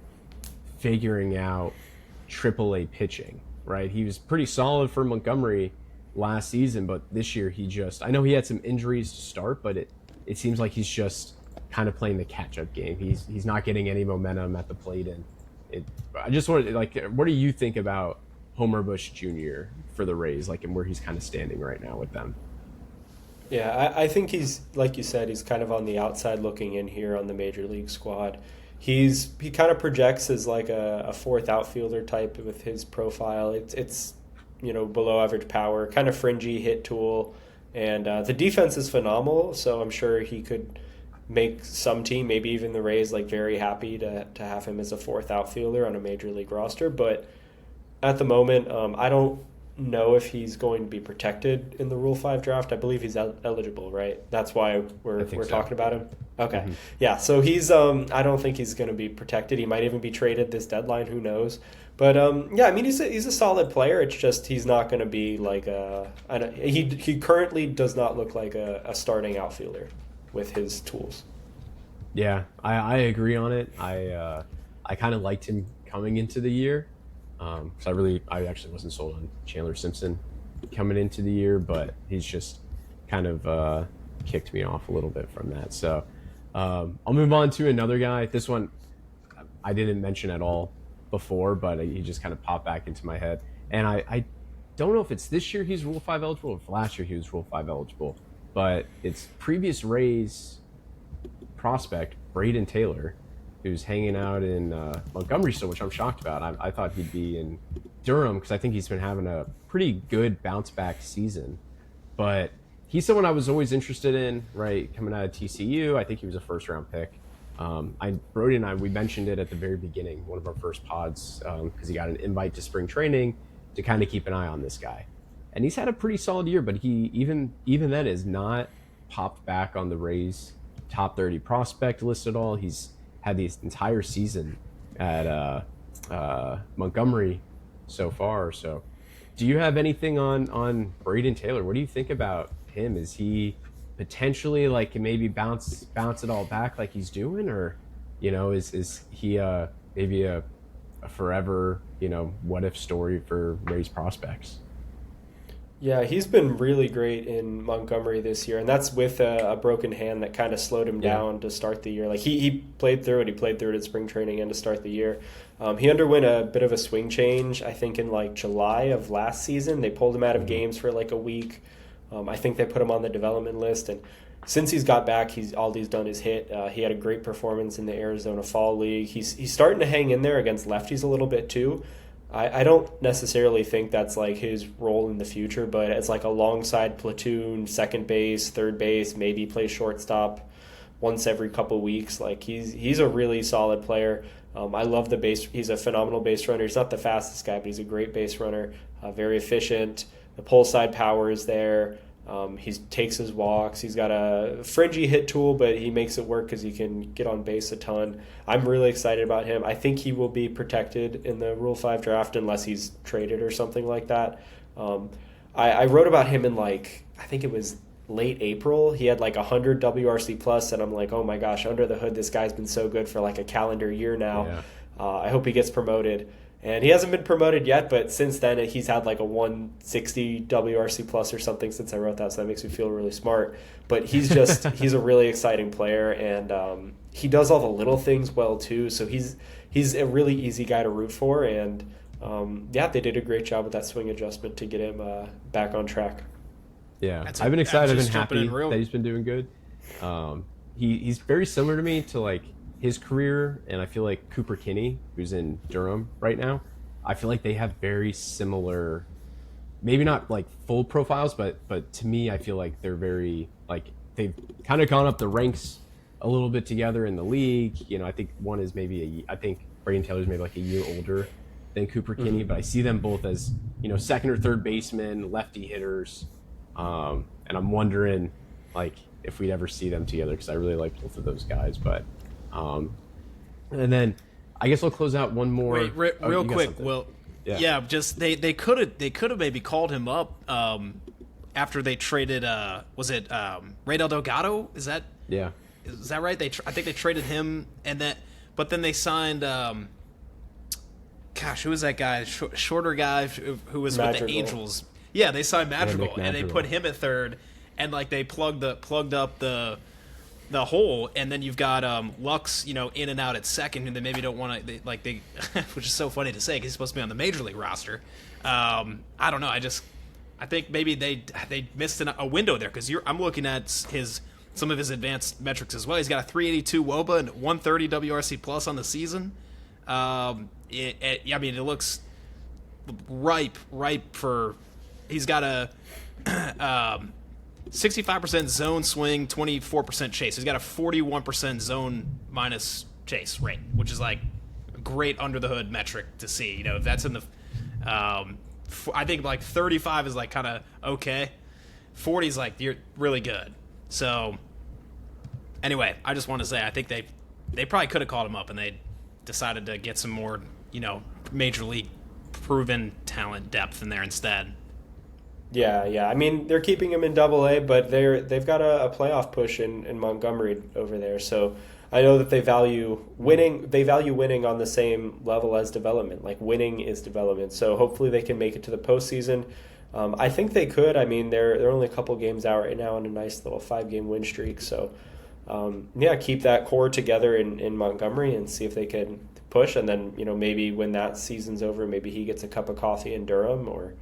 figuring out AAA pitching, right? He was pretty solid for Montgomery last season, but this year I know he had some injuries to start, but it seems like he's just kind of playing the catch-up game. He's not getting any momentum at the plate, and I just wanted, what do you think about Homer Bush Jr. for the Rays, and where he's kind of standing right now with them? Yeah, I think he's, like you said, he's kind of on the outside looking in here on the major league squad. He kind of projects as like a fourth outfielder type with his profile. It's below average power, kind of fringy hit tool, and the defense is phenomenal. So I'm sure he could make some team, maybe even the Rays, very happy to have him as a fourth outfielder on a major league roster. But at the moment, I don't know if he's going to be protected in the Rule 5 draft. I believe he's eligible, right? That's why we're talking about him. Okay. Mm-hmm. Yeah, so he's I don't think he's going to be protected. He might even be traded this deadline, who knows. But yeah, I mean he's a solid player. It's just he's not going to be he currently does not look like a starting outfielder with his tools. Yeah, I agree on it. I kind of liked him coming into the year. So I actually wasn't sold on Chandler Simpson coming into the year, but he's just kind of kicked me off a little bit from that. So I'll move on to another guy. This one I didn't mention at all before, but he just kind of popped back into my head. And I don't know if it's this year he's Rule 5 eligible or if last year he was Rule 5 eligible, but it's previous Rays prospect Braden Taylor, who's hanging out in Montgomery still, which I'm shocked about. I thought he'd be in Durham because I think he's been having a pretty good bounce back season. But he's someone I was always interested in, right? Coming out of TCU, I think he was a first round pick. Brody and I, we mentioned it at the very beginning, one of our first pods, because he got an invite to spring training to kind of keep an eye on this guy. And he's had a pretty solid year, but he even then is not popped back on the Rays top 30 prospect list at all. He's had the entire season at Montgomery so far. So, do you have anything on Braden Taylor? What do you think about him? Is he potentially like can maybe bounce it all back like he's doing, or is he maybe a forever what if story for Rays prospects? Yeah, he's been really great in Montgomery this year, and that's with a broken hand that kind of slowed him down to start the year. Like he played through it. He played through it in spring training and to start the year. He underwent a bit of a swing change, I think, in like July of last season. They pulled him out of games for like a week. I think they put him on the development list, and since he's got back, all he's done is hit. He had a great performance in the Arizona Fall League. He's starting to hang in there against lefties a little bit too. I don't necessarily think that's like his role in the future, but it's like alongside platoon, second base, third base, maybe play shortstop once every couple weeks. Like he's a really solid player. I love the base. He's a phenomenal base runner. He's not the fastest guy, but he's a great base runner. Very efficient. The pull side power is there. He takes his walks. He's got a fringy hit tool, but he makes it work because he can get on base a ton. I'm really excited about him. I think he will be protected in the Rule 5 draft unless he's traded or something like that. I wrote about him in I think it was late April. He had like 100 WRC plus, and I'm like, oh my gosh, under the hood, this guy's been so good for like a calendar year now. Yeah. I hope he gets promoted. And he hasn't been promoted yet, but since then he's had like a 160 WRC plus or something since I wrote that, so that makes me feel really smart. But he's a really exciting player, and he does all the little things well too. So he's a really easy guy to root for, and they did a great job with that swing adjustment to get him back on track. Yeah, I've been excited and happy that he's been doing good. He's very similar to me to like his career, and I feel like Cooper Kinney, who's in Durham right now, I feel like they have very similar, maybe not like full profiles, but to me, I feel like they're very like they've kind of gone up the ranks a little bit together in the league. I think one is I think Braden Taylor's maybe like a year older than Cooper Kinney, but I see them both as second or third baseman, lefty hitters, and I'm wondering like if we'd ever see them together because I really like both of those guys, but. And then I guess I'll close out one more. Wait, real quick. Well, just they could have maybe called him up after they traded. Was it Ray Del Delgado? Is that right? I think they traded him, but then they signed. Who was that guy? Shorter guy who was Madrigal. with the Angels. Yeah, they signed Madrigal, and they put him at third, and like they plugged up the hole, and then you've got Lux, in and out at second, and they maybe don't want to, which is so funny to say because he's supposed to be on the major league roster. I don't know. I think maybe they missed a window there because I'm looking at some of his advanced metrics as well. He's got a 382 WOBA and 130 WRC plus on the season. It looks ripe for. He's got a. 65% zone swing, 24% chase. He's got a 41% zone minus chase rate, which is like a great under the hood metric to see. If that's in the, I think like 35 is like kind of okay. 40 is like you're really good. So anyway, I just want to say I think they probably could have called him up and they decided to get some more major league proven talent depth in there instead. Yeah. I mean, they're keeping him in Double-A, but they've got a playoff push in Montgomery over there. So I know that they value winning. They value winning on the same level as development. Like winning is development. So hopefully they can make it to the postseason. I think they could. I mean, they're only a couple games out right now on a nice little 5-game win streak. So keep that core together in Montgomery and see if they can push. And then maybe when that season's over, maybe he gets a cup of coffee in Durham or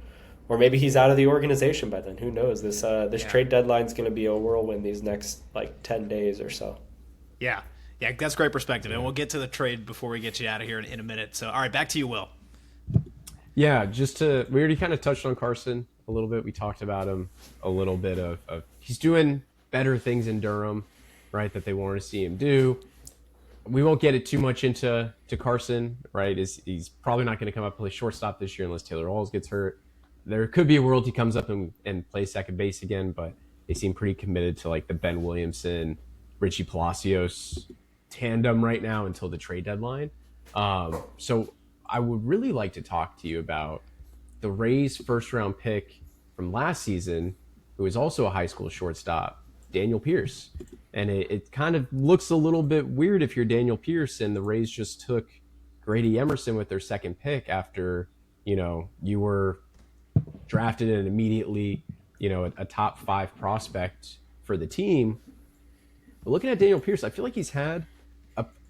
maybe he's out of the organization by then. Who knows? This trade deadline's going to be a whirlwind these next 10 days or so. Yeah, that's great perspective. And we'll get to the trade before we get you out of here in a minute. So, all right, back to you, Will. Yeah, we already kind of touched on Carson a little bit. We talked about him a little bit of he's doing better things in Durham, right, that they wanted to see him do. We won't get it too much into Carson, right? He's probably not going to come up and play shortstop this year unless Taylor Alls gets hurt. There could be a world he comes up and plays second base again, but they seem pretty committed to like the Ben Williamson, Richie Palacios tandem right now until the trade deadline. So I would really like to talk to you about the Rays' first round pick from last season, who is also a high school shortstop, Daniel Pierce. And it kind of looks a little bit weird if you're Daniel Pierce and the Rays just took Grady Emerson with their second pick after, you were drafted and immediately, a top 5 prospect for the team. But looking at Daniel Pierce, I feel like he's had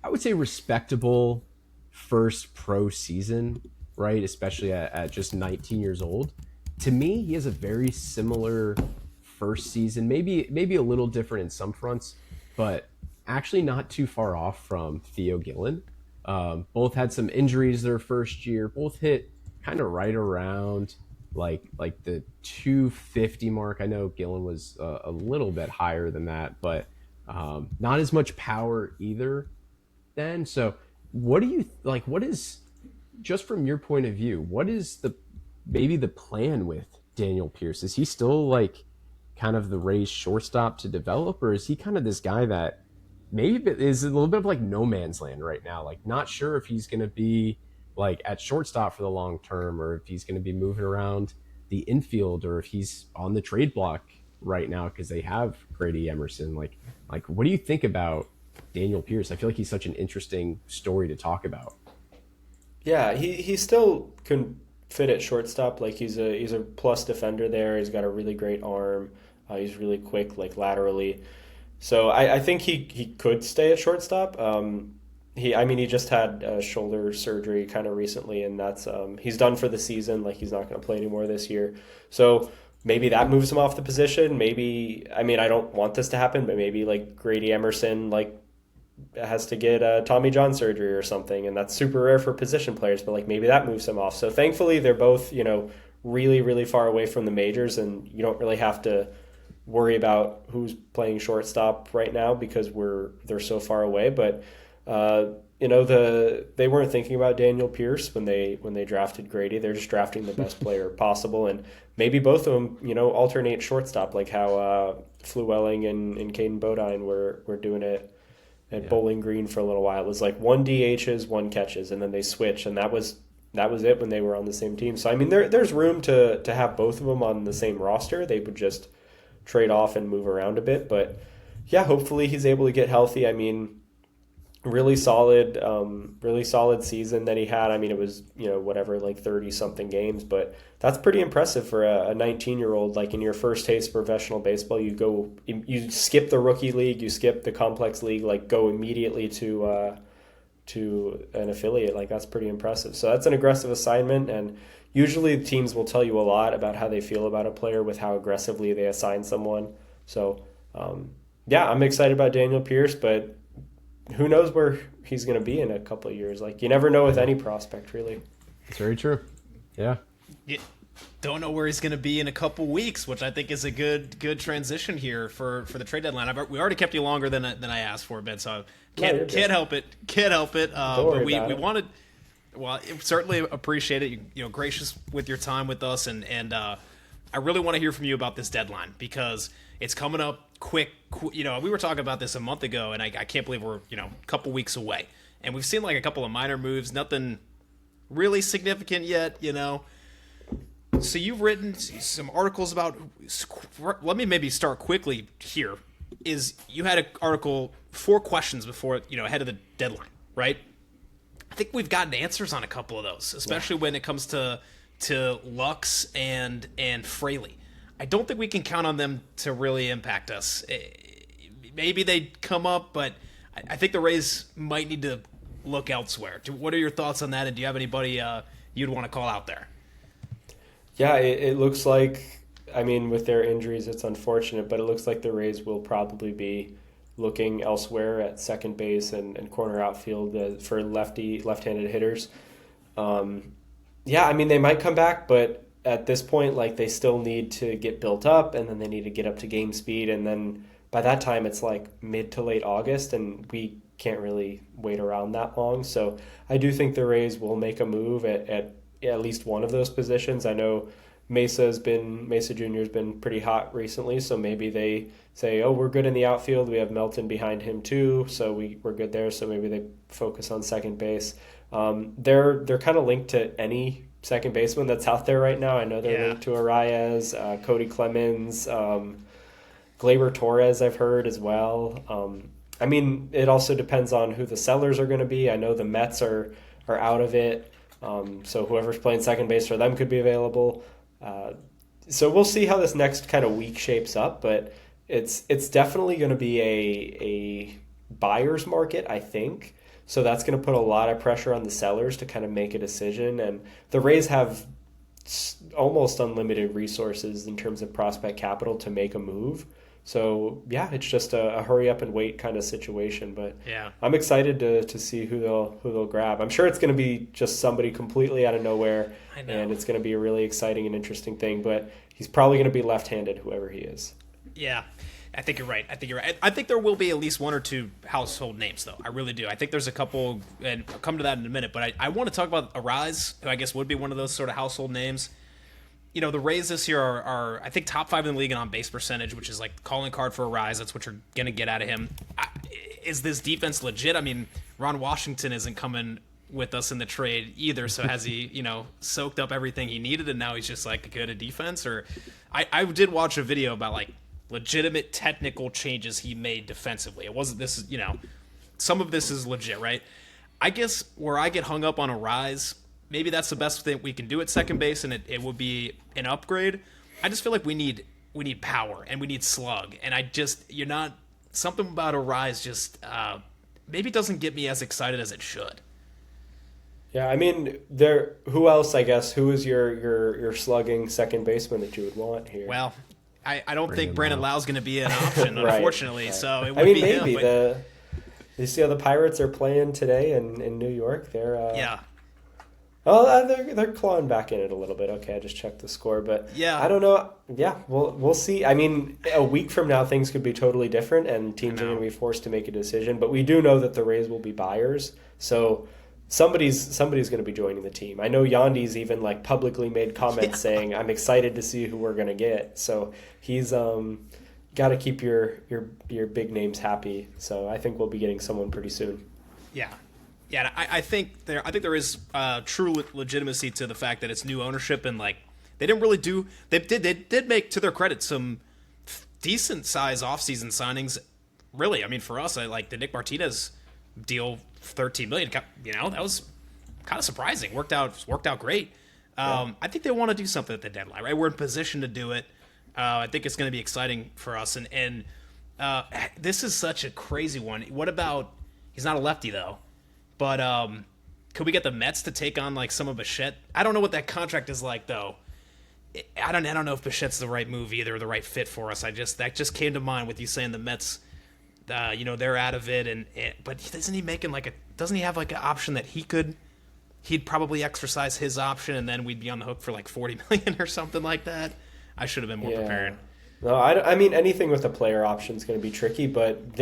I would say respectable first pro season, right? Especially at just 19 years old. To me, he has a very similar first season, maybe a little different in some fronts, but actually not too far off from Theo Gillen. Both had some injuries their first year. Both hit kind of right around like the 250 mark. I know Gillen was a little bit higher than that, but not as much power either. Then, so what do you like? What is, just from your point of view, what is maybe the plan with Daniel Pierce? Is he still like kind of the Rays shortstop to develop, or is he kind of this guy that maybe is a little bit of like no man's land right now? Like, not sure if he's going to be like at shortstop for the long term, or if he's going to be moving around the infield, or if he's on the trade block right now because they have Grady Emerson. Like what do you think about Daniel Pierce? I feel like he's such an interesting story to talk about. Yeah, he still can fit at shortstop. Like he's a plus defender there. He's got a really great arm. He's really quick, like laterally. So I think he could stay at shortstop. He just had shoulder surgery kind of recently, and that's he's done for the season. Like he's not going to play anymore this year. So maybe that moves him off the position. Maybe, I don't want this to happen, but maybe like Grady Emerson has to get Tommy John surgery or something, and that's super rare for position players, but like maybe that moves him off. So thankfully they're both, really, really far away from the majors, and you don't really have to worry about who's playing shortstop right now because they're so far away. But they weren't thinking about Daniel Pierce when they drafted Grady. They're just drafting the best player possible, and maybe both of them, alternate shortstop, like how Flewelling and Caden Bodine were doing it at Bowling Green for a little while. It was like 1 DHs, 1 catches, and then they switched, and that was it when they were on the same team. So there's room to have both of them on the same roster. They would just trade off and move around a bit, but yeah, hopefully he's able to get healthy. Really solid season that he had. It was, like 30 something games, but that's pretty impressive for a 19-year-old. Like in your first taste of professional baseball, you skip the rookie league, you skip the complex league, like go immediately to an affiliate. Like that's pretty impressive. So that's an aggressive assignment, and usually teams will tell you a lot about how they feel about a player with how aggressively they assign someone. So I'm excited about Daniel Pierce, but who knows where he's going to be in a couple of years. Like you never know with any prospect, really. It's very true. Yeah. You don't know where he's going to be in a couple weeks, which I think is a good transition here for the trade deadline. We already kept you longer than I asked for, Ben, so can't help it. But we wanted. Well, certainly appreciate it. You gracious with your time with us, and I really want to hear from you about this deadline because it's coming up quick. We were talking about this a month ago, and I can't believe we're a couple weeks away, and we've seen like a couple of minor moves, nothing really significant yet. So you've written some articles about. Let me maybe start quickly here. You had an article 4 questions before ahead of the deadline, right? I think we've gotten answers on a couple of those, especially when it comes to Lux and Fraley. I don't think we can count on them to really impact us. Maybe they come up, but I think the Rays might need to look elsewhere. What are your thoughts on that, and do you have anybody you'd want to call out there? Yeah, it looks like, with their injuries, it's unfortunate, but it looks like the Rays will probably be looking elsewhere at second base and corner outfield for left-handed hitters. They might come back, but at this point, like they still need to get built up, and then they need to get up to game speed, and then by that time it's like mid to late August, and we can't really wait around that long. So I do think the Rays will make a move at least one of those positions. I know Mesa Jr. has been pretty hot recently, so maybe they say, oh, we're good in the outfield. We have Melton behind him too, so we're good there. So maybe they focus on second base. They're kind of linked to any second baseman that's out there right now. I know they're linked to Arias, Cody Clemens, Gleyber Torres. I've heard as well. I mean, it also depends on who the sellers are going to be. I know the Mets are out of it, so whoever's playing second base for them could be available. So we'll see how this next kind of week shapes up, but it's definitely going to be a buyer's market, I think. So that's going to put a lot of pressure on the sellers to kind of make a decision. And the Rays have almost unlimited resources in terms of prospect capital to make a move. So yeah, it's just a hurry up and wait kind of situation. But yeah, I'm excited to see who they'll grab. I'm sure it's going to be just somebody completely out of nowhere, and it's going to be a really exciting and interesting thing. But he's probably going to be left-handed, whoever he is. Yeah, I think you're right. I think there will be at least one or two household names, though. I really do. I think there's a couple, and I'll come to that in a minute. But I want to talk about Arise, who I guess would be one of those sort of household names. You know, the Rays this year are I think, top 5 in the league in on-base percentage, which is like calling card for Arise. That's what you're going to get out of him. Is this defense legit? I mean, Ron Washington isn't coming with us in the trade either, so has he, soaked up everything he needed and now he's just like good at defense? Or I did watch a video about like legitimate technical changes he made defensively. It wasn't this, some of this is legit, right? I guess where I get hung up on Arise, maybe that's the best thing we can do at second base, and it would be an upgrade. I just feel like we need power and we need slug, and something about Arise just maybe doesn't get me as excited as it should. Yeah, I mean, who else? I guess who is your slugging second baseman that you would want here? Well, I don't think Brandon Lau's going to be an option, right, unfortunately. right. So it would be maybe him. But... you see how the Pirates are playing today in New York? They're yeah. Oh, they're clawing back in it a little bit. Okay, I just checked the score, but yeah, I don't know. Yeah, we'll see. I mean, a week from now, things could be totally different, and teams are going to be forced to make a decision. But we do know that the Rays will be buyers, so somebody's going to be joining the team. I know Yandy's even like publicly made comments saying, "I'm excited to see who we're going to get." So he's got to keep your big names happy. So I think we'll be getting someone pretty soon. Yeah. Yeah, I think there is true legitimacy to the fact that it's new ownership, and like they did make, to their credit, some decent size offseason signings. Really, I mean, for us, I like the Nick Martinez deal, $13 million. That was kind of surprising. Worked out great. I think they want to do something at the deadline, right? We're in position to do it. I think it's going to be exciting for us, and this is such a crazy one. What about, he's not a lefty though, but could we get the Mets to take on like some of Bichette? I don't know what that contract is like though. I don't know if Bichette's the right move either, or the right fit for us. That just came to mind with you saying the Mets, they're out of it, but doesn't he have like an option that he'd probably exercise his option, and then we'd be on the hook for like $40 million or something like that. I should have been more prepared. No, I mean, anything with a player option is going to be tricky, but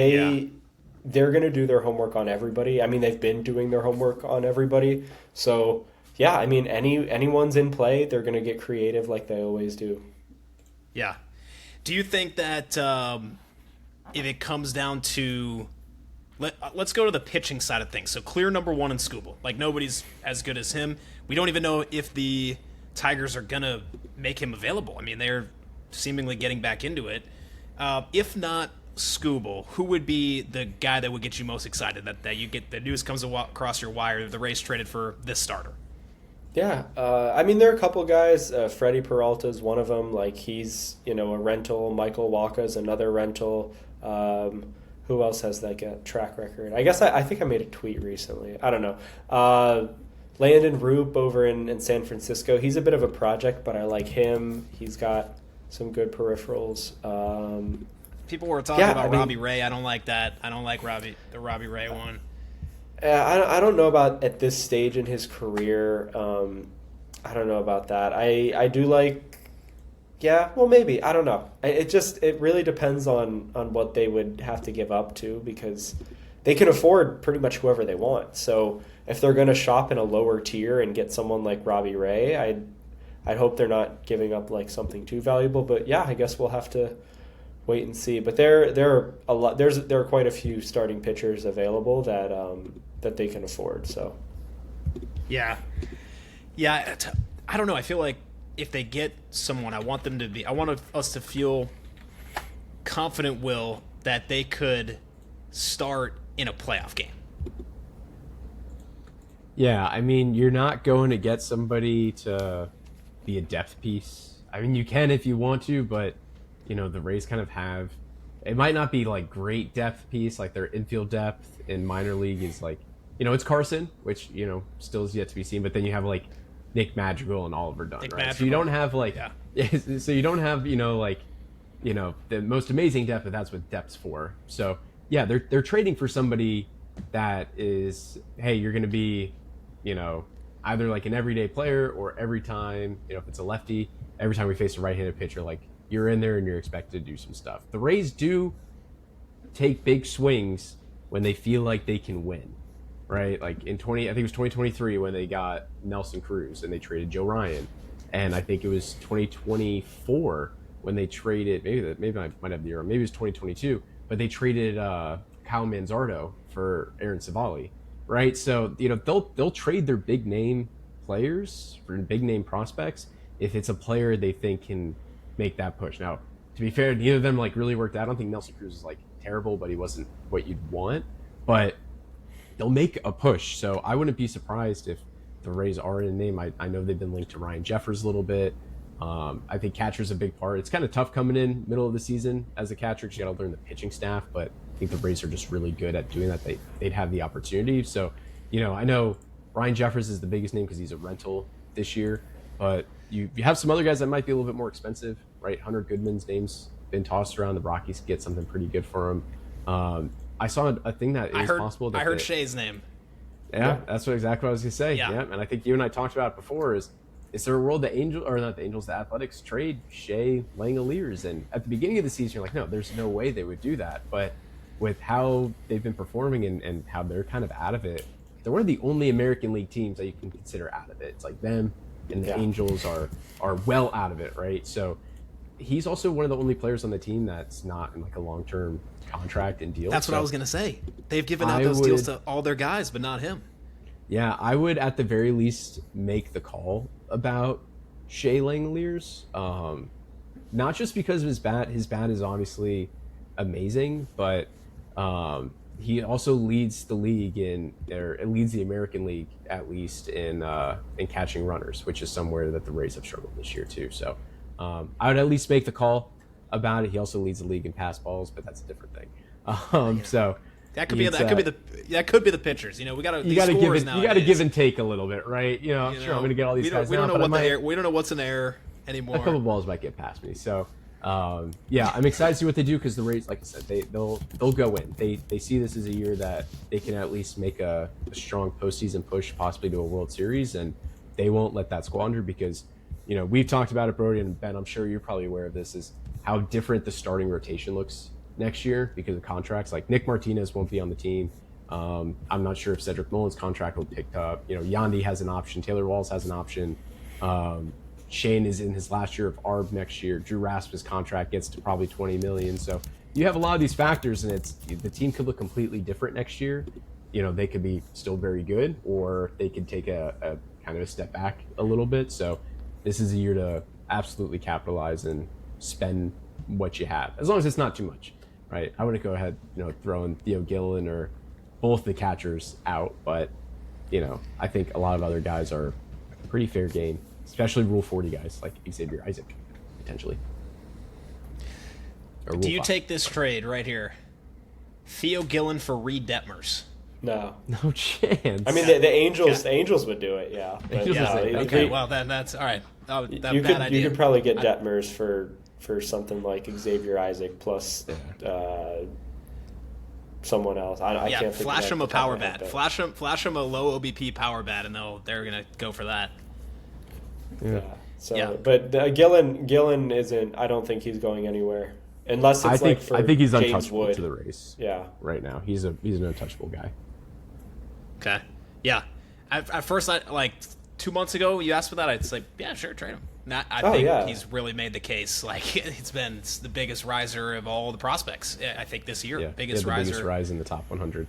they're going to do their homework on everybody. I mean, they've been doing their homework on everybody. So, yeah, I mean, anyone's in play, they're going to get creative like they always do. Yeah. Do you think that if it comes down to let's go to the pitching side of things. So clear number one in Skubal. Like nobody's as good as him. We don't even know if the Tigers are going to make him available. I mean, they're seemingly getting back into it. If not Skubal, who would be the guy that would get you most excited that you get the news comes across your wire that the Rays traded for this starter? Yeah, I mean, there are a couple guys. Freddie Peralta's one of them. Like, he's, a rental. Michael Wacha's another rental. Who else has like a track record? I guess I think I made a tweet recently. I don't know. Landon Roop over in San Francisco. He's a bit of a project, but I like him. He's got some good peripherals. People were talking about Robbie Ray. I don't like that. I don't like the Robbie Ray one. I don't know about at this stage in his career. I don't know about that. I do like, maybe. I don't know. It really depends on what they would have to give up to, because they can afford pretty much whoever they want. So if they're going to shop in a lower tier and get someone like Robbie Ray, I'd hope they're not giving up like something too valuable. But yeah, I guess we'll have to wait and see. But there are a lot. There are quite a few starting pitchers available that they can afford. So yeah. I don't know. I feel like if they get someone, I want us to feel confident, Will, that they could start in a playoff game. Yeah, I mean, you're not going to get somebody to be a depth piece. I mean, you can if you want to, but, you know, the Rays kind of have... It might not be, like, great depth piece. Like, their infield depth in minor league is, like... You know, it's Carson, which, you know, still is yet to be seen. But then you have, like, Nick Madrigal and Oliver Dunn, right? Madrigal. So you don't have, like... Yeah. So you don't have, you know, like... You know, the most amazing depth, but that's what depth's for. So, yeah, they're trading for somebody that is, hey, you're going to be... You know, either like an everyday player or every time, you know, if it's a lefty, every time we face a right-handed pitcher, like you're in there and you're expected to do some stuff. The Rays do take big swings when they feel like they can win, right? Like I think it was 2023 when they got Nelson Cruz and they traded Joe Ryan. And I think it was 2024 when they traded, maybe I might have the year, maybe it was 2022, but they traded Kyle Manzardo for Aaron Savali. Right, so you know they'll trade their big name players for big name prospects if it's a player they think can make that push. Now, to be fair, neither of them like really worked out. I don't think Nelson Cruz is like terrible, but he wasn't what you'd want. But they'll make a push, so I wouldn't be surprised if the Rays are in a name. I know they've been linked to Ryan Jeffers a little bit. I think catcher's a big part. It's kind of tough coming in middle of the season as a catcher because you got to learn the pitching staff, but I think the Rays are just really good at doing that. They'd have the opportunity. So, you know, I know Ryan Jeffers is the biggest name because he's a rental this year, but you have some other guys that might be a little bit more expensive, right? Hunter Goodman's name's been tossed around. The Rockies get something pretty good for him. I saw a thing that is possible. I heard Shea's name. Yeah, that's exactly what I was going to say. Yeah. And I think you and I talked about it before is there a world the Athletics trade Shea Langoliers? And at the beginning of the season, you're like, no, there's no way they would do that. But with how they've been performing and how they're kind of out of it, they're one of the only American League teams that you can consider out of it. It's like them and the Angels are well out of it, right? So he's also one of the only players on the team that's not in like a long-term contract and deal. That's what I was going to say. They've given out those deals to all their guys, but not him. Yeah, I would at the very least make the call about Shea Langoliers. Not just because of his bat. His bat is obviously amazing, but he also leads the league leads the American League at least in catching runners, which is somewhere that the Rays have struggled this year too. So I would at least make the call about it. He also leads the league in pass balls, but that's a different thing. So that could be the pitchers. You know, we got to give and take a little bit, right? You know, sure, I'm going to get all these guys. We don't know what's in the air anymore. A couple balls might get past me. So yeah, I'm excited to see what they do because the Rays, like I said, they'll go in. They see this as a year that they can at least make a strong postseason push, possibly to a World Series, and they won't let that squander because, you know, we've talked about it, Brody, and Ben, I'm sure you're probably aware of this, is how different the starting rotation looks next year because of contracts. Like Nick Martinez won't be on the team. I'm not sure if Cedric Mullins' contract will be picked up. You know, Yandy has an option. Taylor Walls has an option. Shane is in his last year of ARB next year. Drew Rasp's contract gets to probably $20 million. So you have a lot of these factors, and the team could look completely different next year. You know, they could be still very good, or they could take a kind of a step back a little bit. So this is a year to absolutely capitalize and spend what you have, as long as it's not too much, right? I wouldn't go ahead, you know, throwing Theo Gillen or both the catchers out, but, you know, I think a lot of other guys are pretty fair game, especially Rule 40 guys like Xavier Isaac, potentially. Do you take this trade right here? Theo Gillen for Reed Detmers. No chance. I mean, the Angels would do it, yeah. But, okay, well then that's all right. You could probably get Detmers for something like Xavier Isaac plus someone else. I can't think. Flash him a power bat. Flash him a low OBP power bat, and they're gonna go for that. Yeah. But Gillen isn't. I don't think he's going anywhere unless it's I think he's James untouchable Wood. to the race. Yeah. Right now, he's an untouchable guy. Okay. Yeah. At first, like 2 months ago, you asked for that. I'd say, yeah, sure, trade him. I think he's really made the case. Like it's the biggest riser of all the prospects. I think this year, biggest rise in the top 100.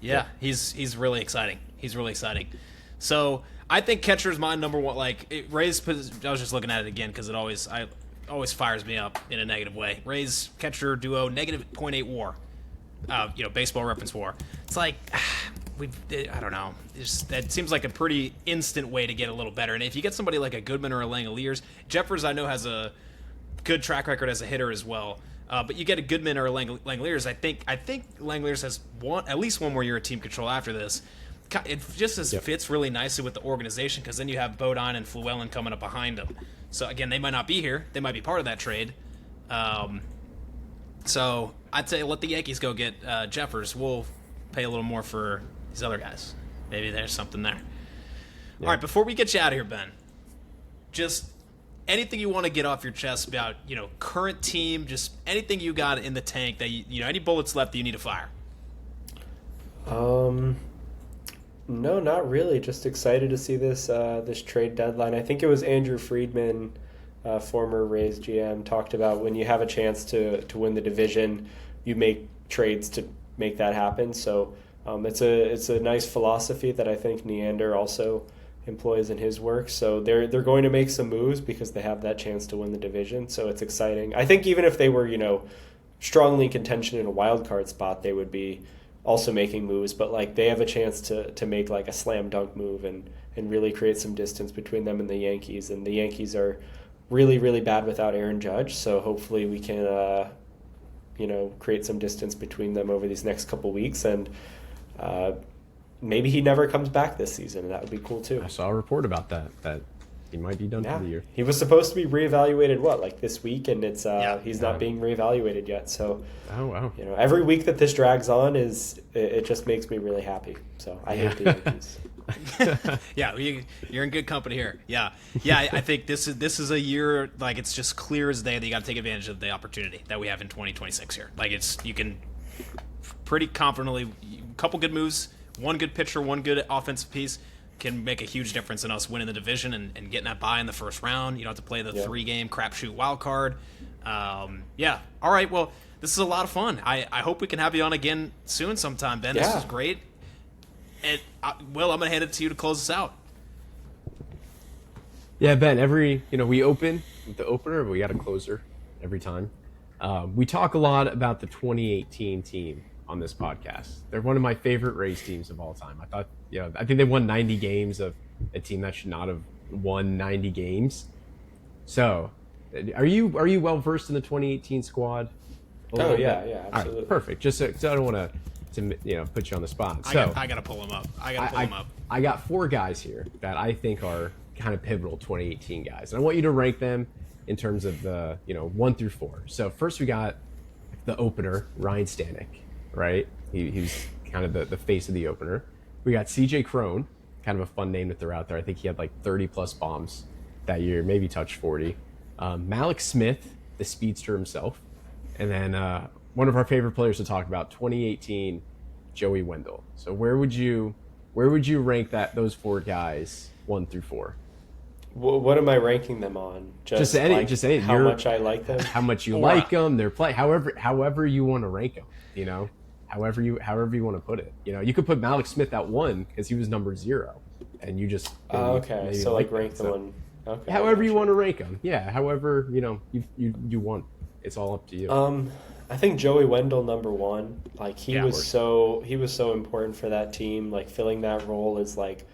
Yeah, he's really exciting. He's really exciting. So I think catcher's my number one. Like Rays, I was just looking at it again because it always fires me up in a negative way. Rays catcher duo negative .8 WAR. Baseball reference WAR. It's like I don't know. That seems like a pretty instant way to get a little better. And if you get somebody like a Goodman or a Langoliers, Jeffers I know has a good track record as a hitter as well. But you get a Goodman or a Langoliers. I think Langoliers has at least one more year of team control after this. It just fits really nicely with the organization because then you have Bodine and Fluellen coming up behind them. So again, they might not be here. They might be part of that trade. So I'd say let the Yankees go get Jeffers. We'll pay a little more for these other guys. Maybe there's something there. Yeah. All right, before we get you out of here, Ben, just anything you want to get off your chest about, current team, just anything you got in the tank that any bullets left that you need to fire. No, not really. Just excited to see this trade deadline. I think it was Andrew Friedman, former Rays GM, talked about when you have a chance to win the division, you make trades to make that happen. So it's a nice philosophy that I think Neander also employs in his work. So they're going to make some moves because they have that chance to win the division. So it's exciting. I think even if they were strongly in contention in a wild card spot, they would be also making moves. But like they have a chance to make like a slam dunk move and really create some distance between them and the Yankees. And the Yankees are really, really bad without Aaron Judge. So hopefully we can create some distance between them over these next couple weeks, and maybe he never comes back this season, and that would be cool too. I saw a report about that he might be done for the year. He was supposed to be reevaluated this week, and it's he's not being reevaluated yet. So every week that this drags on it just makes me really happy. So I hate the Yankees. Yeah, you're in good company here. Yeah. I think this is a year, like, it's just clear as day that you got to take advantage of the opportunity that we have in 2026 here. Like, you can pretty confidently, a couple good moves, one good pitcher, one good offensive piece can make a huge difference in us winning the division and getting that bye in the first round. You don't have to play the 3-game crapshoot wild card. All right. Well, this is a lot of fun. I hope we can have you on again soon sometime, Ben. This was great. And Will, I'm going to hand it to you to close us out. Yeah, Ben, we open with the opener, but we got a closer every time. We talk a lot about the 2018 team on this podcast. They're one of my favorite Rays teams of all time. I think they won 90 games of a team that should not have won 90 games. So, are you well versed in the 2018 squad? Oh yeah, absolutely. Right, perfect. Just so I don't want to put you on the spot. So I gotta pull them up. I got 4 guys here that I think are kind of pivotal 2018 guys, and I want you to rank them in terms of the 1 through 4. So first we got the opener, Ryan Stanek, right? He's kind of the face of the opener. We got CJ Crone, kind of a fun name to throw out there. I think he had like 30 plus bombs that year, maybe touched 40. Malik Smith, the speedster himself, and then one of our favorite players to talk about, 2018, Joey Wendell. So where would you rank those 4 guys 1 through 4? What am I ranking them on? Just any. How much I like them. How much you like them. Their play. However you want to rank them. However you want to put it. You could put Malik Smith at 1 because he was number 0, and you just okay. So like rank them on. Okay. However you want to rank them. Yeah. However you want. It's all up to you. I think Joey Wendell number 1. Like he was so important for that team. Like filling that role as like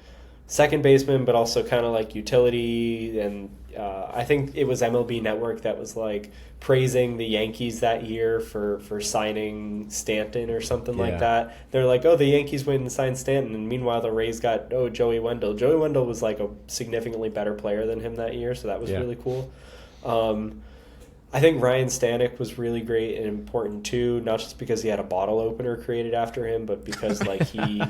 second baseman, but also kind of like utility. And I think it was MLB Network that was like praising the Yankees that year for signing Stanton or something like that. They're like, oh, the Yankees went and signed Stanton, and meanwhile the Rays got Joey Wendell. Joey Wendell was like a significantly better player than him that year, so that was really cool. I think Ryan Stanek was really great and important too, not just because he had a bottle opener created after him, but because like he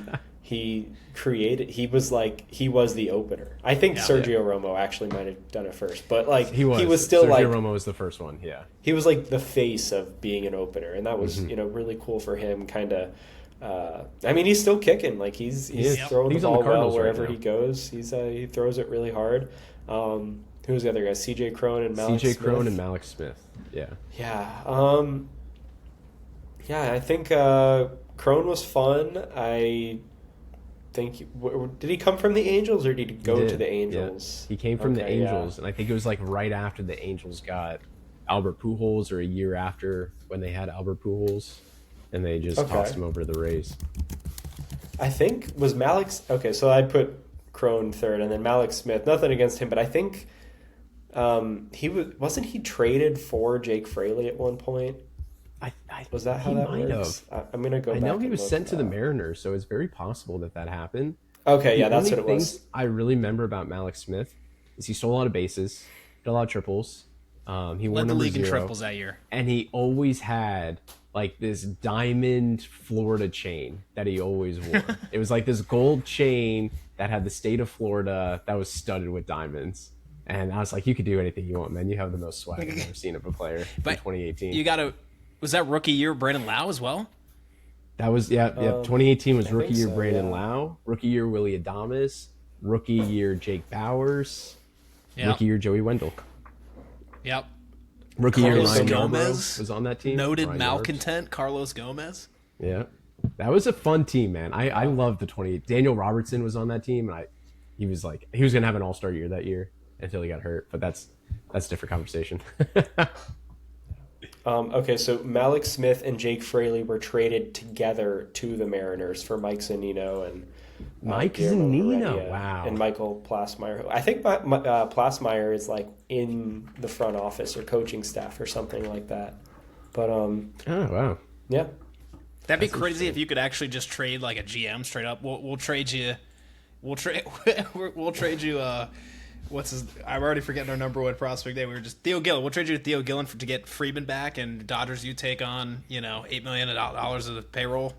was the opener. I think Sergio Romo actually might have done it first, but like he was still Sergio Romo was the first one. Yeah, he was like the face of being an opener, and that was really cool for him. Kind of, he's still kicking. Like he's throwing the ball well wherever he goes. He throws it really hard. Who was the other guy? CJ Crone and Malik CJ Smith. Crone and Malik Smith. Yeah. Yeah. Yeah, I think Crone was fun. I think did he come from the Angels or did he go to the Angels? Yeah. He came from the Okay, Angels, and I think it was like right after the Angels got Albert Pujols, or a year after when they had Albert Pujols, and they just tossed him over to the Rays. I think was Malik's. Okay, so I put Crone third, and then Malik Smith. Nothing against him, but I think wasn't he traded for Jake Fraley at one point? Was that how that works? I'm gonna go. I back know he and was look sent to the now. Mariners, so it's very possible that happened. Okay, yeah, The that's only what it was. things I really remember about Malik Smith is he stole a lot of bases, did a lot of triples. He won Led the number league in 0, triples that year. and he always had like this diamond Florida chain that he always wore. It was like this gold chain that had the state of Florida that was studded with diamonds. And I was like, you could do anything you want, man. You have the most swag I've ever seen of a player in 2018. You gotta. Was that rookie year Brandon Lau as well? That was 2018 was rookie year so, Brandon yeah. Lau, rookie year Willie Adames, rookie year Jake Bowers, Yep. rookie year Joey Wendell. Yep. Rookie year Carlos Ryan Gomez Yarbrough was on that team. Noted Ryan malcontent Carlos Gomez. Yarbrough. Yeah. That was a fun team, man. I loved the 28. Daniel Robertson was on that team, and he was going to have an all-star year that year until he got hurt, but that's a different conversation. Okay, so Malik Smith and Jake Fraley were traded together to the Mariners for Mike Zunino and Mike Guillermo Zunino, Heredia wow. and Michael Plasmeyer. I think Plasmeyer is like in the front office or coaching staff or something like that. But Oh, wow. yeah. That'd be crazy if you could actually just trade like a GM straight up. We'll trade you. We'll trade. We'll trade you. What's his? I'm already forgetting our number one prospect day. We were just Theo Gillen. We'll trade you to Theo Gillen to get Freeman back, and Dodgers. You take on $8 million of the payroll.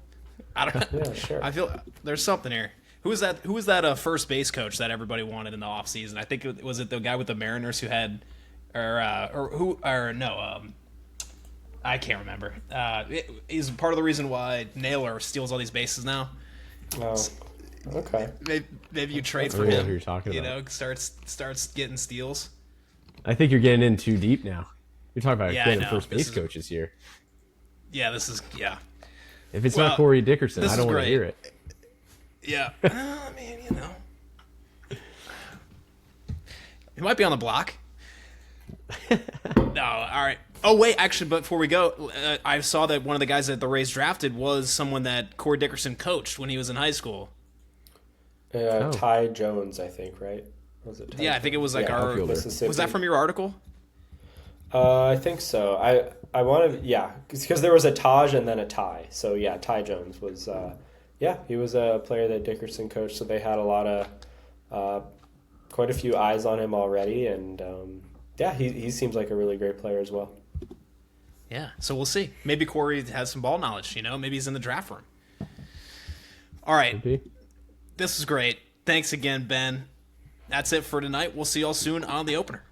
I don't. Yeah, sure. I feel there's something here. Who was that first base coach that everybody wanted in the offseason? I think was it the guy with the Mariners who had, I can't remember. He's part of the reason why Naylor steals all these bases now. Oh, okay. Maybe you trade for I know him. who you're talking about. Starts getting steals. I think you're getting in too deep now. You're talking about Yeah, getting I know. first base This is- coaches here. Yeah, this is If it's Well, not Corey Dickerson, this I is don't want to great. hear it. yeah. I mean, he might be on the block. No, all right. Oh wait, actually, but before we go, I saw that one of the guys that the Rays drafted was someone that Corey Dickerson coached when he was in high school. Ty Jones, I think, right? Was it? Ty Yeah, I think it was like Yeah, our. outfielder. Mississippi. Was that from your article? I think so. I wanted, because there was a Taj and then a Ty. So yeah, Ty Jones was, he was a player that Dickerson coached. So they had a lot of, quite a few eyes on him already, and he seems like a really great player as well. Yeah, so we'll see. Maybe Corey has some ball knowledge. Maybe he's in the draft room. All right, Could be. this is great. Thanks again, Ben. That's it for tonight. We'll see y'all soon on the opener.